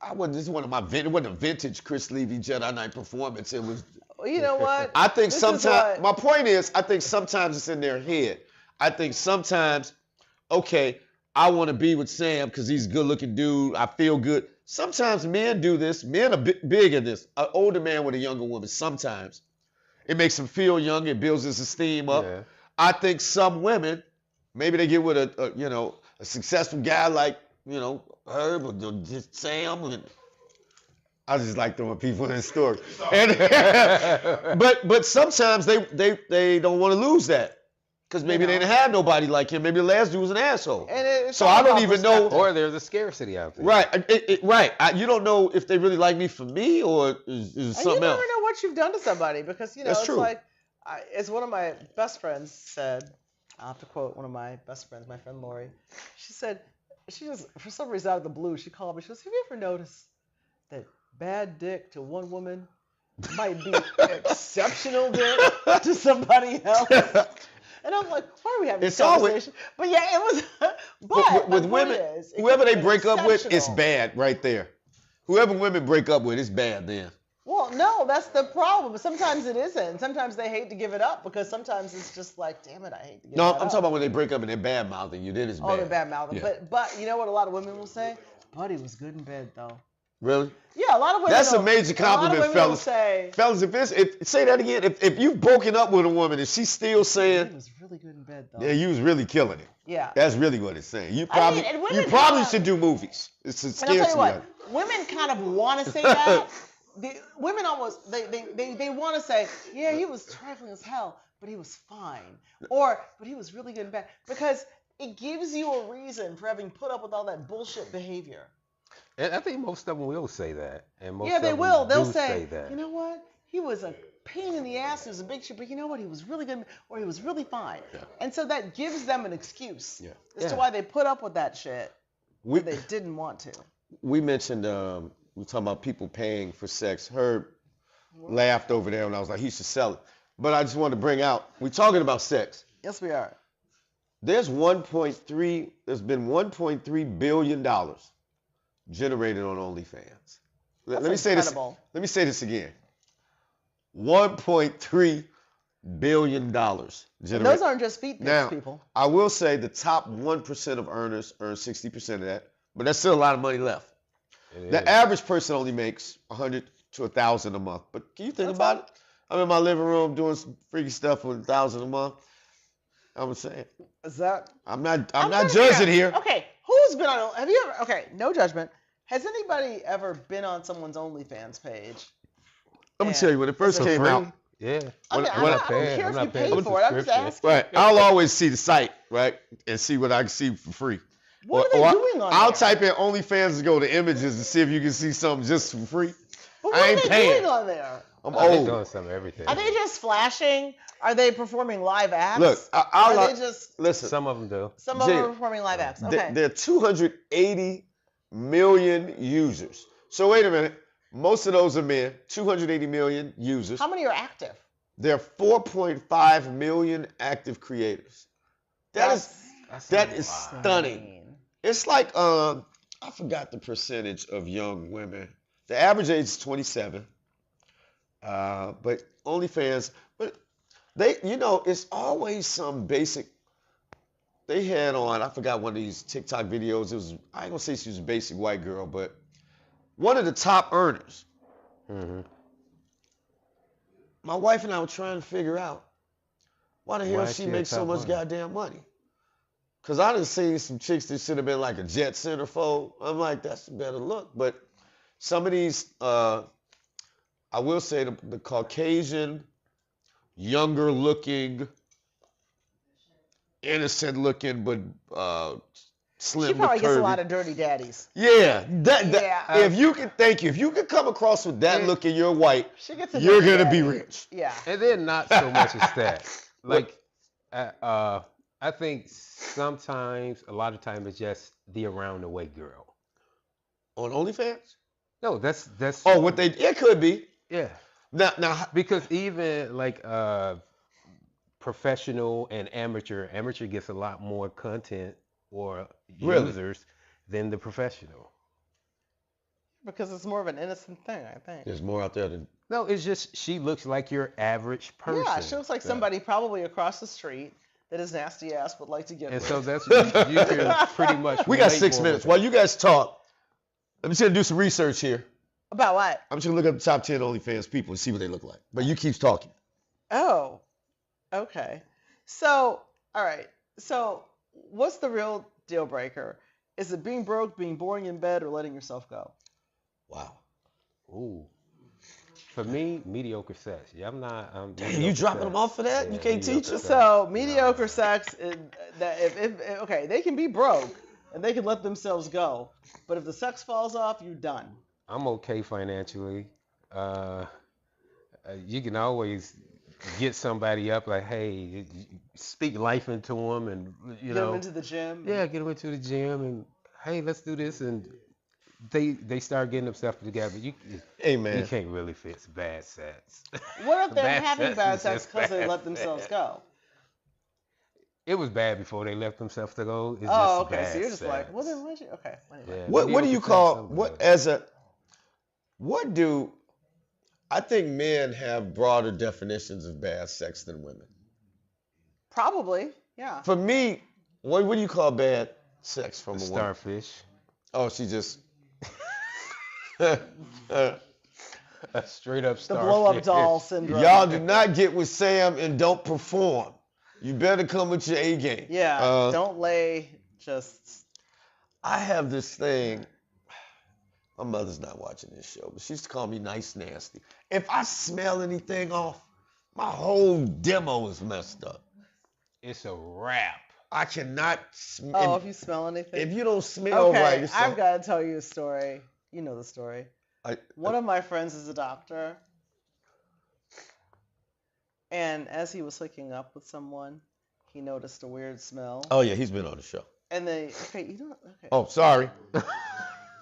[SPEAKER 1] I wasn't. This is one of my. It wasn't a vintage Chris Levy Jedi Knight performance. It was.
[SPEAKER 2] Well, you know what?
[SPEAKER 1] I think
[SPEAKER 2] This is
[SPEAKER 1] sometimes.
[SPEAKER 2] what-
[SPEAKER 1] My point is, I think sometimes it's in their head. I think sometimes, okay, I want to be with Sam because he's a good-looking dude. I feel good. Sometimes men do this. Men are big in this. An older man with a younger woman. Sometimes it makes him feel young. It builds his esteem up.
[SPEAKER 3] Yeah.
[SPEAKER 1] I think some women, maybe they get with a successful guy like Herb or just Sam. And I just like throwing people in the story. And but sometimes they don't want to lose that. Because maybe they didn't have nobody like him. Maybe the last dude was an asshole.
[SPEAKER 2] So I don't even know.
[SPEAKER 3] Or there's a scarcity out there.
[SPEAKER 1] Right. Right. You don't know if they really like me for me or is something else.
[SPEAKER 2] You never know what you've done to somebody because,
[SPEAKER 1] That's
[SPEAKER 2] it's
[SPEAKER 1] true.
[SPEAKER 2] like, as one of my best friends said, I'll have to quote one of my best friends, my friend Lori. She said, she just, for some reason out of the blue, she called me. She goes, have you ever noticed that bad dick to one woman might be exceptional dick to somebody else? And I'm like, why are we having this conversation? But yeah, it was. But
[SPEAKER 1] with women, whoever they break up with, it's bad right there. Whoever women break up with, it's bad then.
[SPEAKER 2] Well, no, that's the problem. Sometimes it isn't. Sometimes they hate to give it up because sometimes it's just like, damn it, I hate to give it up.
[SPEAKER 1] No, I'm talking about when they break up and they're bad mouthing you. Then it's bad.
[SPEAKER 2] Oh, they're bad mouthing.
[SPEAKER 1] Yeah.
[SPEAKER 2] But you know what a lot of women will say? Buddy was good in bed though.
[SPEAKER 1] Really?
[SPEAKER 2] Yeah, a lot of women.
[SPEAKER 1] That's a major compliment, fellas.
[SPEAKER 2] Will say,
[SPEAKER 1] fellas, say that again. If you've broken up with a woman and she's still saying,
[SPEAKER 2] he was really good in bed though.
[SPEAKER 1] Yeah, you was really killing it.
[SPEAKER 2] Yeah.
[SPEAKER 1] That's really what it's saying. You probably should do movies. It's a scarcity.
[SPEAKER 2] And I'll tell you what, women kind of want to say that. Women almost they want to say, yeah, he was trifling as hell, but he was fine, but he was really good in bed because it gives you a reason for having put up with all that bullshit behavior.
[SPEAKER 3] And I think most of them will say that. And most
[SPEAKER 2] they
[SPEAKER 3] of
[SPEAKER 2] will.
[SPEAKER 3] them
[SPEAKER 2] They'll
[SPEAKER 3] do
[SPEAKER 2] say
[SPEAKER 3] that.
[SPEAKER 2] You know what? He was a pain in the ass. He was a big shit, but you know what? He was really good, or he was really fine. Yeah. And so that gives them an excuse as to why they put up with that shit when they didn't want to.
[SPEAKER 1] We mentioned, we were talking about people paying for sex. Herb laughed over there when I was like, he should sell it. But I just wanted to bring out, we're talking about sex.
[SPEAKER 2] Yes, we are.
[SPEAKER 1] There's been $1.3 billion generated on OnlyFans. Let me say this again. $1.3 billion generated.
[SPEAKER 2] And those aren't just feet pics, people.
[SPEAKER 1] I will say the top 1% of earners earn 60% of that, but that's still a lot of money left. The average person only makes $100 to $1,000 a month. But can you think about it? I'm in my living room doing some freaky stuff with $1,000 a month. I'm saying.
[SPEAKER 2] Is that?
[SPEAKER 1] I'm not judging here.
[SPEAKER 2] Okay, who's been on? Have you ever? Okay, no judgment. Has anybody ever been on someone's OnlyFans page?
[SPEAKER 1] Let me tell you, when it first came out.
[SPEAKER 3] Yeah.
[SPEAKER 2] I don't care if you paid for it. I'm just asking.
[SPEAKER 1] Right. I'll always see the site, right, and see what I can see for free.
[SPEAKER 2] What are they doing on there?
[SPEAKER 1] I'll type in OnlyFans and go to images and see if you can see something just for free.
[SPEAKER 2] But what are they doing on there?
[SPEAKER 1] I'm
[SPEAKER 3] old.
[SPEAKER 1] old.
[SPEAKER 3] They're doing some of everything.
[SPEAKER 2] Are they just flashing? Are they performing live acts?
[SPEAKER 1] Look,
[SPEAKER 2] are they just
[SPEAKER 1] listen.
[SPEAKER 3] Some of them do.
[SPEAKER 2] Some of them are performing live acts. Okay.
[SPEAKER 1] There are 280 million users. So wait a minute. Most of those are men. 280 million users.
[SPEAKER 2] How many are active?
[SPEAKER 1] There are 4.5 million active creators. That is stunning. It's like I forgot the percentage of young women. The average age is 27. But OnlyFans, but they, it's always some basic. They had on, I forgot one of these TikTok videos. It was, I ain't gonna say she was a basic white girl, but one of the top earners.
[SPEAKER 3] Mm-hmm.
[SPEAKER 1] My wife and I were trying to figure out why the hell she makes so much goddamn money. Because I done seen some chicks that should have been like a jet centerfold. I'm like, that's a better look. But some of these, I will say the Caucasian, younger looking, innocent looking, but slim.
[SPEAKER 2] She probably gets a lot of dirty daddies.
[SPEAKER 1] Yeah, if you could come across with that look and you're white, you're gonna be rich.
[SPEAKER 2] Yeah.
[SPEAKER 3] And then not so much as that. Like, I think sometimes, a lot of times, it's just the around the way girl.
[SPEAKER 1] On OnlyFans?
[SPEAKER 3] No, that's.
[SPEAKER 1] Oh, it could be.
[SPEAKER 3] Yeah.
[SPEAKER 1] Now,
[SPEAKER 3] because even like professional and amateur gets a lot more content or users than the professional.
[SPEAKER 2] Because it's more of an innocent thing, I think.
[SPEAKER 1] There's more out there than.
[SPEAKER 3] No, it's just she looks like your average person.
[SPEAKER 2] Yeah, she looks like somebody probably across the street that is nasty ass would like to get.
[SPEAKER 3] And
[SPEAKER 2] with.
[SPEAKER 3] so that's you can pretty much.
[SPEAKER 1] We got 6 minutes. While you guys talk, I'm just gonna do some research here.
[SPEAKER 2] About what?
[SPEAKER 1] I'm just gonna look up the top 10 OnlyFans people and see what they look like. But you keep talking.
[SPEAKER 2] Oh, okay. So, all right. So, what's the real deal breaker? Is it being broke, being boring in bed, or letting yourself go?
[SPEAKER 1] Wow.
[SPEAKER 3] Ooh. For me, mediocre sex. Yeah, I'm
[SPEAKER 1] Damn, you
[SPEAKER 3] mediocre
[SPEAKER 1] dropping
[SPEAKER 3] sex.
[SPEAKER 1] them off for that?
[SPEAKER 3] Yeah,
[SPEAKER 1] You can't teach
[SPEAKER 3] mediocre
[SPEAKER 1] us?
[SPEAKER 3] sex.
[SPEAKER 2] So mediocre
[SPEAKER 3] No.
[SPEAKER 2] sex is that if okay, they can be broke and they can let themselves go, but if the sex falls off, you're done.
[SPEAKER 3] I'm okay financially. You can always get somebody up like, hey, speak life into them, and
[SPEAKER 2] Get them into the gym.
[SPEAKER 3] yeah, get them into the gym, and hey, let's do this, and they start getting themselves together.
[SPEAKER 1] Hey,
[SPEAKER 3] You
[SPEAKER 1] man.
[SPEAKER 3] can't really fix bad sex.
[SPEAKER 2] What if they're
[SPEAKER 3] Bad
[SPEAKER 2] having
[SPEAKER 3] sex
[SPEAKER 2] bad
[SPEAKER 3] is
[SPEAKER 2] sex
[SPEAKER 3] just
[SPEAKER 2] because they
[SPEAKER 3] bad
[SPEAKER 2] let themselves
[SPEAKER 3] sex.
[SPEAKER 2] go?
[SPEAKER 3] It was bad before they left themselves to go. It's
[SPEAKER 2] Oh,
[SPEAKER 3] just
[SPEAKER 2] okay.
[SPEAKER 3] bad
[SPEAKER 2] So you're just
[SPEAKER 3] sex.
[SPEAKER 2] like, well then why'd you? Okay. Anyway.
[SPEAKER 3] Yeah,
[SPEAKER 1] What do
[SPEAKER 3] mediocre
[SPEAKER 1] you
[SPEAKER 3] sex,
[SPEAKER 1] call,
[SPEAKER 3] I'm
[SPEAKER 1] what,
[SPEAKER 3] good.
[SPEAKER 1] what do, I think men have broader definitions of bad sex than women.
[SPEAKER 2] Probably. Yeah.
[SPEAKER 1] For me, what do you call bad sex from a woman?
[SPEAKER 3] Starfish.
[SPEAKER 1] Oh, she just.
[SPEAKER 3] A straight up
[SPEAKER 2] The
[SPEAKER 3] starfish.
[SPEAKER 2] blow up doll syndrome.
[SPEAKER 1] Y'all do not get with Sam and don't perform. You better come with your A game.
[SPEAKER 2] Yeah. Don't lay. Just.
[SPEAKER 1] I have this thing. My mother's not watching this show, but she used to call me nice nasty. If I smell anything off, my whole demo is messed up.
[SPEAKER 3] It's a wrap.
[SPEAKER 1] I cannot smell.
[SPEAKER 2] Oh, if you smell anything.
[SPEAKER 1] If you don't smell
[SPEAKER 2] Okay,
[SPEAKER 1] right, it's
[SPEAKER 2] I've
[SPEAKER 1] a-
[SPEAKER 2] got to tell you a story. You know the story. One of my friends is a doctor, and as he was hooking up with someone, he noticed a weird smell.
[SPEAKER 1] Oh yeah, he's been on the show.
[SPEAKER 2] And okay, you don't. Okay.
[SPEAKER 1] Oh, sorry.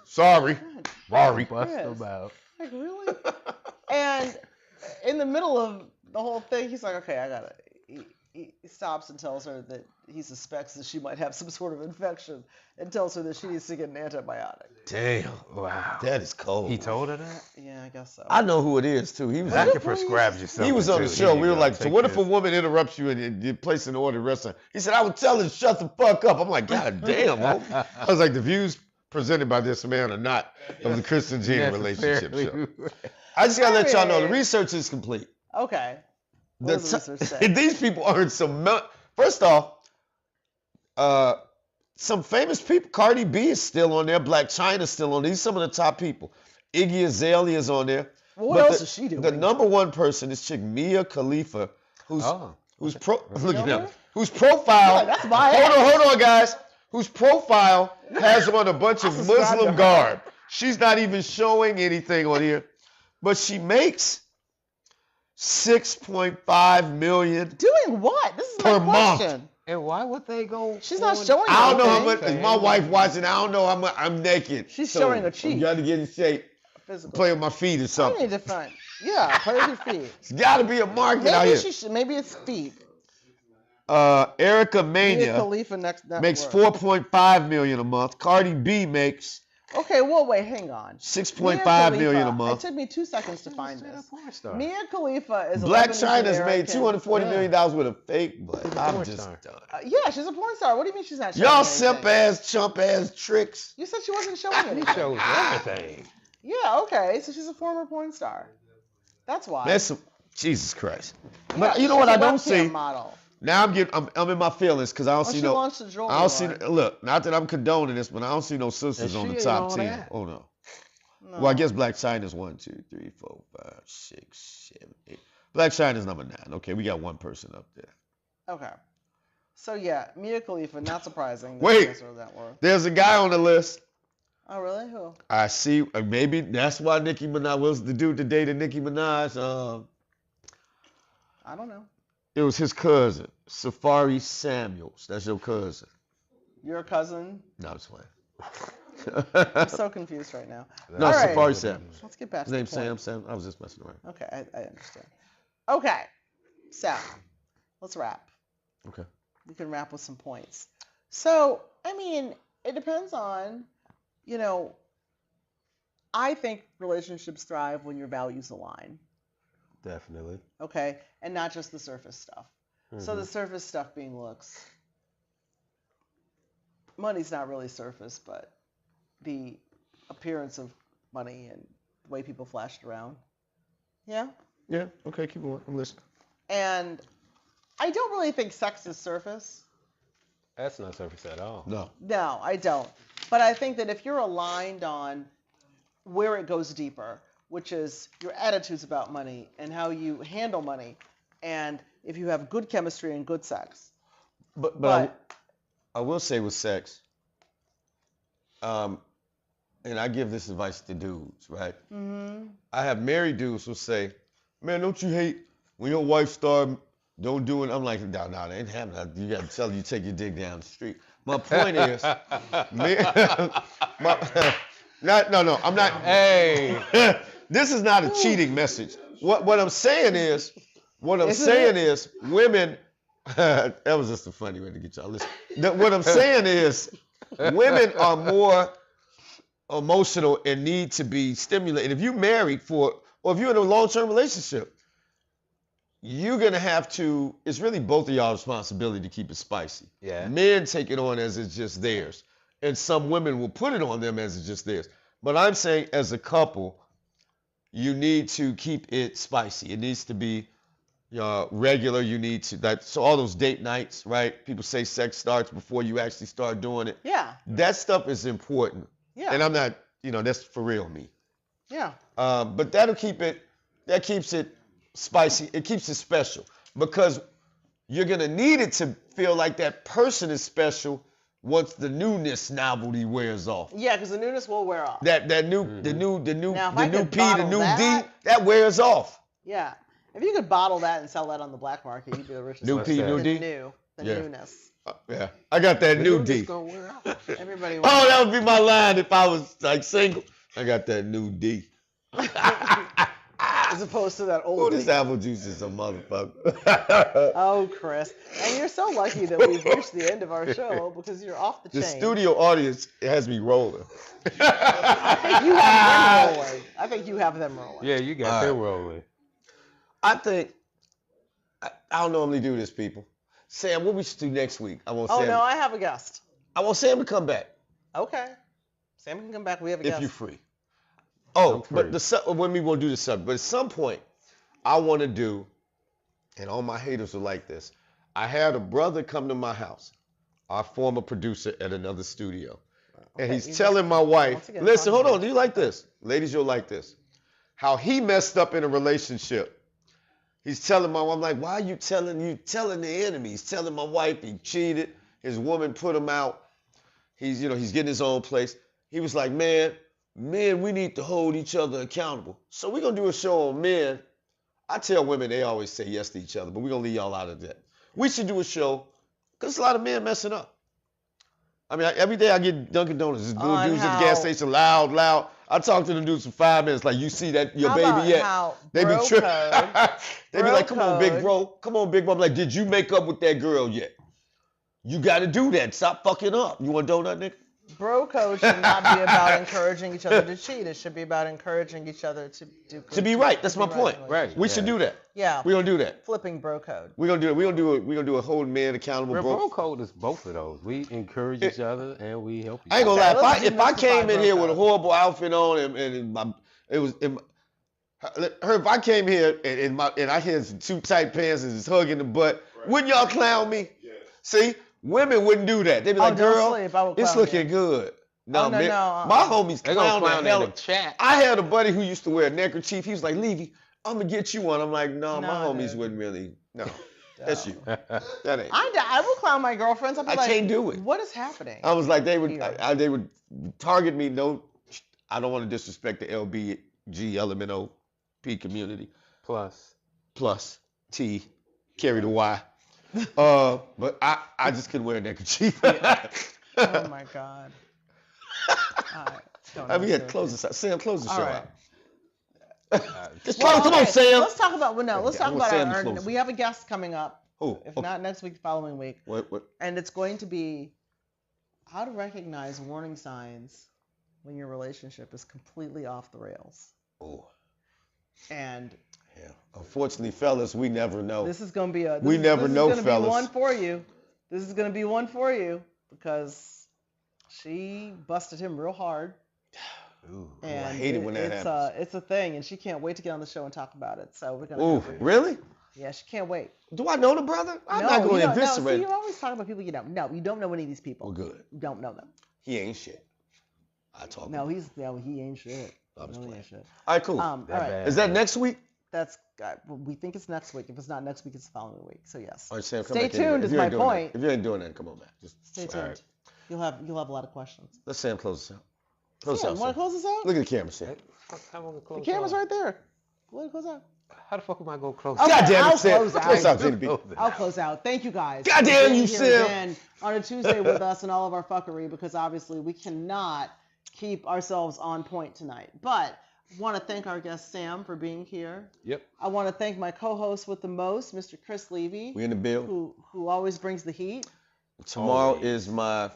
[SPEAKER 1] Sorry.
[SPEAKER 2] God,
[SPEAKER 1] Sorry.
[SPEAKER 3] Bust
[SPEAKER 2] Yes.
[SPEAKER 3] them out.
[SPEAKER 2] like really? And in the middle of the whole thing, he's like, okay, I gotta. He stops and tells her that he suspects that she might have some sort of infection, and tells her that she needs to get an antibiotic.
[SPEAKER 1] Damn.
[SPEAKER 3] Wow.
[SPEAKER 1] That is cold.
[SPEAKER 3] He told her that?
[SPEAKER 2] Yeah, I guess so.
[SPEAKER 1] I know who it is too. He was.
[SPEAKER 3] I
[SPEAKER 2] What
[SPEAKER 3] can
[SPEAKER 2] if we
[SPEAKER 3] prescribe
[SPEAKER 2] just-
[SPEAKER 3] you something.
[SPEAKER 1] He was on the
[SPEAKER 3] too.
[SPEAKER 1] show.
[SPEAKER 3] Here you
[SPEAKER 1] We were
[SPEAKER 3] go.
[SPEAKER 1] like, so
[SPEAKER 3] Take
[SPEAKER 1] what if a
[SPEAKER 3] this.
[SPEAKER 1] woman interrupts you and you place an order at a restaurant? He said, I would tell her to shut the fuck up. I'm like, God damn. Homie. I was like, the views presented by this man are not of the Kris and Gina relationship show.
[SPEAKER 3] Necessarily.
[SPEAKER 1] I just gotta let y'all know the
[SPEAKER 2] Hey.
[SPEAKER 1] research is complete.
[SPEAKER 2] Okay. What
[SPEAKER 1] The
[SPEAKER 2] does the research say?
[SPEAKER 1] These people earn some money. First off, some famous people. Cardi B is still on there. Black China's still on there. These are some of the top people. Iggy Azalea is on there.
[SPEAKER 2] Well, what
[SPEAKER 1] But
[SPEAKER 2] else
[SPEAKER 1] the-
[SPEAKER 2] is she doing?
[SPEAKER 1] The number one person is chick Mia Khalifa, who's
[SPEAKER 3] Oh.
[SPEAKER 1] look at
[SPEAKER 2] know
[SPEAKER 1] him,
[SPEAKER 2] her?
[SPEAKER 1] whose profile.
[SPEAKER 2] Yeah, that's my
[SPEAKER 1] hold on, guys. Whose profile has on a bunch of
[SPEAKER 2] I subscribe to
[SPEAKER 1] Muslim
[SPEAKER 2] her.
[SPEAKER 1] garb. She's not even showing anything on here, but she makes $6.5 million.
[SPEAKER 2] Doing what? This is
[SPEAKER 1] Per
[SPEAKER 2] my
[SPEAKER 1] month.
[SPEAKER 2] question.
[SPEAKER 3] And why would they go?
[SPEAKER 2] She's not
[SPEAKER 3] on-
[SPEAKER 2] showing
[SPEAKER 1] I don't know how much.
[SPEAKER 2] anything.
[SPEAKER 1] Is my wife watching? I don't know how much. I'm naked.
[SPEAKER 2] She's showing her
[SPEAKER 1] I
[SPEAKER 2] cheek.
[SPEAKER 1] got to get in shape.
[SPEAKER 2] Physical.
[SPEAKER 1] Play with my feet or
[SPEAKER 2] I need
[SPEAKER 1] something.
[SPEAKER 2] to find. Yeah, play with your feet.
[SPEAKER 1] It's got to be a market out
[SPEAKER 2] Maybe
[SPEAKER 1] here.
[SPEAKER 2] she should. Maybe it's feet.
[SPEAKER 1] Erica
[SPEAKER 2] Mia
[SPEAKER 1] Mania
[SPEAKER 2] Khalifa next
[SPEAKER 1] makes
[SPEAKER 2] work.
[SPEAKER 1] 4.5 million a month. Cardi B makes
[SPEAKER 2] Okay, well, wait, hang on.
[SPEAKER 1] 6.5 million a
[SPEAKER 2] It
[SPEAKER 1] month.
[SPEAKER 2] took me 2 seconds to find
[SPEAKER 3] Straight up
[SPEAKER 2] this.
[SPEAKER 3] porn star.
[SPEAKER 2] Mia Khalifa is a
[SPEAKER 1] Black
[SPEAKER 2] Lebanese
[SPEAKER 1] China's made
[SPEAKER 2] American.
[SPEAKER 1] $240 million with a fake butt.
[SPEAKER 3] She's a
[SPEAKER 1] I'm
[SPEAKER 3] porn
[SPEAKER 1] just
[SPEAKER 3] star.
[SPEAKER 1] done.
[SPEAKER 2] Yeah, she's a porn star. What do you mean she's not showing
[SPEAKER 1] Y'all
[SPEAKER 2] anything?
[SPEAKER 1] simp ass, chump ass tricks.
[SPEAKER 2] You said she wasn't showing
[SPEAKER 3] He
[SPEAKER 2] anything.
[SPEAKER 3] shows everything.
[SPEAKER 2] Yeah, okay, so she's a former porn star. That's why.
[SPEAKER 1] That's some, Jesus Christ.
[SPEAKER 2] Yeah,
[SPEAKER 1] But you know
[SPEAKER 2] she's
[SPEAKER 1] what
[SPEAKER 2] a
[SPEAKER 1] I don't
[SPEAKER 2] webcam
[SPEAKER 1] see?
[SPEAKER 2] model.
[SPEAKER 1] Now I'm in my feelings because I don't
[SPEAKER 2] Oh,
[SPEAKER 1] see
[SPEAKER 2] she
[SPEAKER 1] no.
[SPEAKER 2] launched a jewelry
[SPEAKER 1] I don't see.
[SPEAKER 2] line.
[SPEAKER 1] Look, not that I'm condoning this, but I don't see no sisters
[SPEAKER 3] And
[SPEAKER 1] on
[SPEAKER 3] she
[SPEAKER 1] the
[SPEAKER 3] ain't
[SPEAKER 1] top
[SPEAKER 3] on
[SPEAKER 1] 10.
[SPEAKER 3] that.
[SPEAKER 1] Oh no.
[SPEAKER 2] No.
[SPEAKER 1] Well, I guess Black China's 1, 2, 3, 4, 5, 6, 7, 8. Black China's number 9. Okay, we got one person up there.
[SPEAKER 2] Okay. So yeah, Mia Khalifa, not surprising.
[SPEAKER 1] Wait.
[SPEAKER 2] That she has that worth.
[SPEAKER 1] There's a guy on the list.
[SPEAKER 2] Oh really? Who?
[SPEAKER 1] I see. Maybe that's why Nicki Minaj was the dude that dated Nicki Minaj.
[SPEAKER 2] I don't know.
[SPEAKER 1] It was his cousin, Safari Samuels. That's your cousin.
[SPEAKER 2] Your cousin?
[SPEAKER 1] No, I'm just playing.
[SPEAKER 2] I'm so confused right now.
[SPEAKER 1] No,
[SPEAKER 2] All right.
[SPEAKER 1] Safari Samuels.
[SPEAKER 2] Let's get past
[SPEAKER 1] His
[SPEAKER 2] the
[SPEAKER 1] name's
[SPEAKER 2] point.
[SPEAKER 1] Sam. I was just messing around.
[SPEAKER 2] Okay, I understand. Okay, so let's wrap.
[SPEAKER 1] Okay.
[SPEAKER 2] We can wrap with some points. So, I mean, it depends on, I think relationships thrive when your values align,
[SPEAKER 3] Definitely.
[SPEAKER 2] okay? And not just the surface stuff. So
[SPEAKER 3] Mhm.
[SPEAKER 2] the surface stuff being looks. Money's not really surface, but the appearance of money and the way people flashed around. Yeah?
[SPEAKER 1] Yeah. Okay. Keep going. I'm listening.
[SPEAKER 2] And I don't really think sex is surface.
[SPEAKER 3] That's not surface at all.
[SPEAKER 1] No.
[SPEAKER 2] No, I don't. But I think that if you're aligned on where it goes deeper, which is your attitudes about money and how you handle money, and if you have good chemistry and good sex.
[SPEAKER 1] But I will say with sex, and I give this advice to dudes, right?
[SPEAKER 2] Mm-hmm.
[SPEAKER 1] I have married dudes who say, man, don't you hate when your wife start don't do it? I'm like, no, that ain't happening. You got to tell her you take your dick down the street. My point is, no, I'm not.
[SPEAKER 3] Hey.
[SPEAKER 1] This is not a cheating message. What I'm saying is, women. That was just a funny way to get y'all listen. What I'm saying is, women are more emotional and need to be stimulated. If you're married or if you're in a long-term relationship, you're gonna have to. It's really both of y'all's responsibility to keep it spicy.
[SPEAKER 3] Yeah.
[SPEAKER 1] Men take it on as it's just theirs, and some women will put it on them as it's just theirs. But I'm saying, as a couple, you need to keep it spicy. It needs to be regular. You need to so all those date nights, right? People say sex starts before you actually start doing it.
[SPEAKER 2] Yeah.
[SPEAKER 1] That stuff is important.
[SPEAKER 2] Yeah.
[SPEAKER 1] And I'm not, that's for real me.
[SPEAKER 2] Yeah.
[SPEAKER 1] But that keeps it spicy. It keeps it special because you're gonna need it to feel like that person is special once the newness novelty wears off.
[SPEAKER 2] Yeah, because the newness will wear off.
[SPEAKER 1] The new
[SPEAKER 2] Now, if
[SPEAKER 1] P,
[SPEAKER 2] I
[SPEAKER 1] the
[SPEAKER 2] could
[SPEAKER 1] new
[SPEAKER 2] bottle
[SPEAKER 1] D,
[SPEAKER 2] that-
[SPEAKER 1] that wears off.
[SPEAKER 2] Yeah. If you could bottle that and sell that on the black market, you'd be the richest.
[SPEAKER 1] New
[SPEAKER 2] person.
[SPEAKER 1] P,
[SPEAKER 3] new
[SPEAKER 2] The
[SPEAKER 1] D?
[SPEAKER 2] the
[SPEAKER 1] Yeah.
[SPEAKER 2] newness.
[SPEAKER 1] Yeah, I got that new
[SPEAKER 3] It's
[SPEAKER 1] D.
[SPEAKER 3] gonna wear out.
[SPEAKER 2] Everybody
[SPEAKER 1] Oh,
[SPEAKER 2] wants
[SPEAKER 1] that would be my line if I was like single. I got that new D.
[SPEAKER 2] as opposed to that
[SPEAKER 1] Oh,
[SPEAKER 2] old.
[SPEAKER 1] this
[SPEAKER 2] D.
[SPEAKER 1] apple juice is a motherfucker.
[SPEAKER 2] Oh, Chris. And you're so lucky that we've reached the end of our show because you're off the
[SPEAKER 1] The
[SPEAKER 2] chain.
[SPEAKER 1] studio audience has me rolling.
[SPEAKER 2] I think you have them rolling. I think you have them rolling.
[SPEAKER 3] Yeah, you got
[SPEAKER 1] All
[SPEAKER 3] them
[SPEAKER 1] right.
[SPEAKER 3] rolling.
[SPEAKER 1] I think I don't normally do this, people. Sam, what we should do next week? I want
[SPEAKER 2] Oh,
[SPEAKER 1] Sam.
[SPEAKER 2] no, I have a guest.
[SPEAKER 1] I want Sam to come back
[SPEAKER 2] Okay. Sam can come back. We have a
[SPEAKER 1] if
[SPEAKER 2] guest.
[SPEAKER 1] you're free. Oh,
[SPEAKER 3] I'm
[SPEAKER 1] but
[SPEAKER 3] free.
[SPEAKER 1] when we won't do the subject, but at some point, I want to do, and all my haters are like this. I had a brother come to my house, our former producer at another studio, and
[SPEAKER 2] Okay,
[SPEAKER 1] he's
[SPEAKER 2] you
[SPEAKER 1] telling my wife,
[SPEAKER 2] once again,
[SPEAKER 1] listen,
[SPEAKER 2] talk
[SPEAKER 1] hold
[SPEAKER 2] about
[SPEAKER 1] on, do you like this? Ladies, you'll like this. How he messed up in a relationship. He's telling my wife, I'm like, why are you telling the enemy? He's telling my wife he cheated, his woman put him out. He's getting his own place. He was like, man, we need to hold each other accountable. So we're going to do a show on men. I tell women they always say yes to each other, but we're going to leave y'all out of that. We should do a show because a lot of men messing up. I mean, every day I get Dunkin' Donuts. This little
[SPEAKER 2] On
[SPEAKER 1] dudes at the
[SPEAKER 2] how-
[SPEAKER 1] gas station, loud. I talk to them dudes for 5 minutes, like, you see that your
[SPEAKER 2] How
[SPEAKER 1] baby
[SPEAKER 2] about
[SPEAKER 1] yet?
[SPEAKER 2] how
[SPEAKER 1] They be
[SPEAKER 2] bro
[SPEAKER 1] tripping.
[SPEAKER 2] code-
[SPEAKER 1] They be like, come on, big
[SPEAKER 2] code-
[SPEAKER 1] bro. Come on, big bro. I'm like, did you make up with that girl yet? You got to do that. Stop fucking up. You want a donut, nigga?
[SPEAKER 2] Bro code should not be about encouraging each other to cheat. It should be about encouraging each other to do good.
[SPEAKER 1] To be right. That's my
[SPEAKER 2] be
[SPEAKER 1] point.
[SPEAKER 2] in a
[SPEAKER 3] Right.
[SPEAKER 2] relationship.
[SPEAKER 1] We should do that.
[SPEAKER 2] Yeah.
[SPEAKER 1] We're going to do that.
[SPEAKER 2] Flipping bro code.
[SPEAKER 1] We're going to do it. We're going to do a hold man accountable,
[SPEAKER 3] Bro
[SPEAKER 1] bro.
[SPEAKER 3] code is both of those. We encourage each other and we help each
[SPEAKER 1] I ain't
[SPEAKER 3] other.
[SPEAKER 1] gonna
[SPEAKER 2] Okay,
[SPEAKER 1] lie.
[SPEAKER 2] let's
[SPEAKER 1] If I came in
[SPEAKER 2] demystify
[SPEAKER 1] here
[SPEAKER 2] bro
[SPEAKER 1] with a
[SPEAKER 2] code.
[SPEAKER 1] horrible outfit on if I came here and I had some too tight pants and just hugging the butt, wouldn't y'all clown me? See, women wouldn't do that. They'd be like,
[SPEAKER 2] don't
[SPEAKER 1] girl,
[SPEAKER 2] sleep. I would
[SPEAKER 1] it's
[SPEAKER 2] clown
[SPEAKER 1] looking
[SPEAKER 2] you."
[SPEAKER 1] good.
[SPEAKER 2] Oh, no,
[SPEAKER 1] man,
[SPEAKER 2] no,
[SPEAKER 1] my homies
[SPEAKER 3] They're gonna
[SPEAKER 1] clown the
[SPEAKER 3] clown
[SPEAKER 1] hell.
[SPEAKER 3] in the chat.
[SPEAKER 1] I had a buddy who used to wear a neckerchief. He was like, Levy, I'm gonna get you one. I'm like, no, my
[SPEAKER 2] No,
[SPEAKER 1] homies
[SPEAKER 2] dude.
[SPEAKER 1] wouldn't really. No, that's you. That ain't.
[SPEAKER 2] I will clown my girlfriends. I'll be
[SPEAKER 1] I
[SPEAKER 2] like,
[SPEAKER 1] can't do it.
[SPEAKER 2] What is happening?
[SPEAKER 1] I was like, they would
[SPEAKER 2] Here.
[SPEAKER 1] they would target me. No, I don't want to disrespect the LBG LMNOP community. Plus T, carry the Y. But I just couldn't wear a neckerchief.
[SPEAKER 2] Oh my God. All right, don't
[SPEAKER 1] I mean, yeah,
[SPEAKER 2] know.
[SPEAKER 1] close this out. Sam, close the
[SPEAKER 2] All
[SPEAKER 1] show
[SPEAKER 2] right.
[SPEAKER 1] out. Just
[SPEAKER 2] Well,
[SPEAKER 1] come on,
[SPEAKER 2] okay,
[SPEAKER 1] Sam.
[SPEAKER 2] Let's talk about let's
[SPEAKER 1] Okay, I
[SPEAKER 2] talk
[SPEAKER 1] want
[SPEAKER 2] about
[SPEAKER 1] Sam to
[SPEAKER 2] our.
[SPEAKER 1] close it.
[SPEAKER 2] We have a guest coming up.
[SPEAKER 1] Who?
[SPEAKER 2] If
[SPEAKER 1] Okay.
[SPEAKER 2] not next week, the following week,
[SPEAKER 1] What?
[SPEAKER 2] and it's going to be how to recognize warning signs when your relationship is completely off the rails.
[SPEAKER 1] Oh,
[SPEAKER 2] And
[SPEAKER 1] yeah. Unfortunately, fellas, we never know.
[SPEAKER 2] this is going to be a.
[SPEAKER 1] We never know,
[SPEAKER 2] This is going to be
[SPEAKER 1] fellas.
[SPEAKER 2] one for you. This is going to be one for you because she busted him real hard.
[SPEAKER 3] Ooh.
[SPEAKER 2] And
[SPEAKER 1] I hate it when that happens.
[SPEAKER 2] It's a thing, and she can't wait to get on the show and talk about it. So we're gonna.
[SPEAKER 1] Ooh,
[SPEAKER 2] cover it.
[SPEAKER 1] really?
[SPEAKER 2] Yeah, she can't wait.
[SPEAKER 1] Do I know the brother? I'm
[SPEAKER 2] No,
[SPEAKER 1] not going
[SPEAKER 2] you
[SPEAKER 1] to
[SPEAKER 2] don't- No, see,
[SPEAKER 1] eviscerate.
[SPEAKER 2] you're always talking about people you don't know. You don't know any of these people.
[SPEAKER 1] Well, good.
[SPEAKER 2] You don't know them.
[SPEAKER 1] He ain't shit. I talk.
[SPEAKER 2] No, he ain't shit.
[SPEAKER 1] I was
[SPEAKER 2] No, he
[SPEAKER 1] playing.
[SPEAKER 2] ain't shit.
[SPEAKER 1] All right, cool.
[SPEAKER 2] All
[SPEAKER 3] That
[SPEAKER 2] right.
[SPEAKER 3] bad.
[SPEAKER 1] Is that next week?
[SPEAKER 2] We think it's next week. If it's not next week, it's the following week. So yes.
[SPEAKER 1] All right, Sam, come
[SPEAKER 2] Stay
[SPEAKER 1] back anyway.
[SPEAKER 2] tuned
[SPEAKER 1] If
[SPEAKER 2] is
[SPEAKER 1] you
[SPEAKER 2] my
[SPEAKER 1] ain't doing
[SPEAKER 2] point.
[SPEAKER 1] That, if you ain't doing that, come on back. Just
[SPEAKER 2] Stay tuned.
[SPEAKER 3] right.
[SPEAKER 2] You'll have a lot of questions.
[SPEAKER 1] let Sam close us out. Close
[SPEAKER 2] Sam,
[SPEAKER 1] us out.
[SPEAKER 2] want to
[SPEAKER 1] Sam.
[SPEAKER 2] close this out?
[SPEAKER 1] Look at the camera, Sam.
[SPEAKER 3] How am I gonna
[SPEAKER 2] The
[SPEAKER 3] close
[SPEAKER 2] camera's
[SPEAKER 3] out?
[SPEAKER 2] right there. Go ahead, close out.
[SPEAKER 3] How the fuck am I gonna close
[SPEAKER 2] Okay,
[SPEAKER 1] God damn
[SPEAKER 2] I'll
[SPEAKER 1] it, Sam.
[SPEAKER 2] close out.
[SPEAKER 1] Close out, Jenny B.
[SPEAKER 2] I'll close out. Thank you guys.
[SPEAKER 1] God
[SPEAKER 2] for
[SPEAKER 1] damn
[SPEAKER 2] being
[SPEAKER 1] you,
[SPEAKER 2] here
[SPEAKER 1] Sam.
[SPEAKER 2] again on a Tuesday with us and all of our fuckery, because obviously we cannot keep ourselves on point tonight. But want to thank our guest Sam for being here.
[SPEAKER 3] Yep.
[SPEAKER 2] I want to thank my co-host with the most, Mr. Chris Levy,
[SPEAKER 1] We in the bill.
[SPEAKER 2] who always brings the heat.
[SPEAKER 1] Tomorrow
[SPEAKER 3] Always.
[SPEAKER 1] is my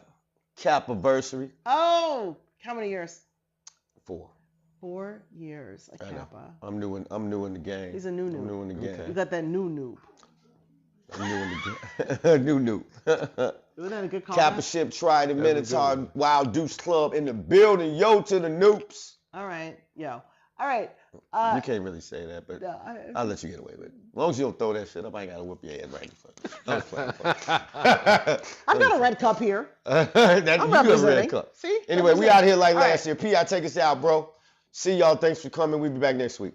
[SPEAKER 1] Kappa-versary.
[SPEAKER 2] Oh, how many years?
[SPEAKER 1] 4.
[SPEAKER 2] 4 years. A
[SPEAKER 1] I know.
[SPEAKER 2] Kappa.
[SPEAKER 1] I'm new in the game.
[SPEAKER 2] He's a new
[SPEAKER 1] I'm
[SPEAKER 2] noob.
[SPEAKER 1] new in the game.
[SPEAKER 3] Okay.
[SPEAKER 2] You got that new noob.
[SPEAKER 1] I'm new in the game. New.
[SPEAKER 2] Wasn't that a good
[SPEAKER 1] Kappa
[SPEAKER 2] comment?
[SPEAKER 1] Ship, Trident,
[SPEAKER 3] That was a good
[SPEAKER 1] Minotaur,
[SPEAKER 3] one.
[SPEAKER 1] Wild Deuce Club in the building. Yo to the noops.
[SPEAKER 2] All right, yo. All right.
[SPEAKER 1] You can't really say that, but
[SPEAKER 2] No,
[SPEAKER 1] I'll let you get away with it. As long as you don't throw that shit up, I ain't got to whoop your head right in front.
[SPEAKER 2] I've got a red cup here.
[SPEAKER 1] That,
[SPEAKER 2] I'm
[SPEAKER 1] you got a
[SPEAKER 2] representing.
[SPEAKER 1] red cup.
[SPEAKER 2] See?
[SPEAKER 1] Anyway, we out here like
[SPEAKER 2] All
[SPEAKER 1] last year. P.I., take us out, bro. See y'all. Thanks for coming. We'll be back next week.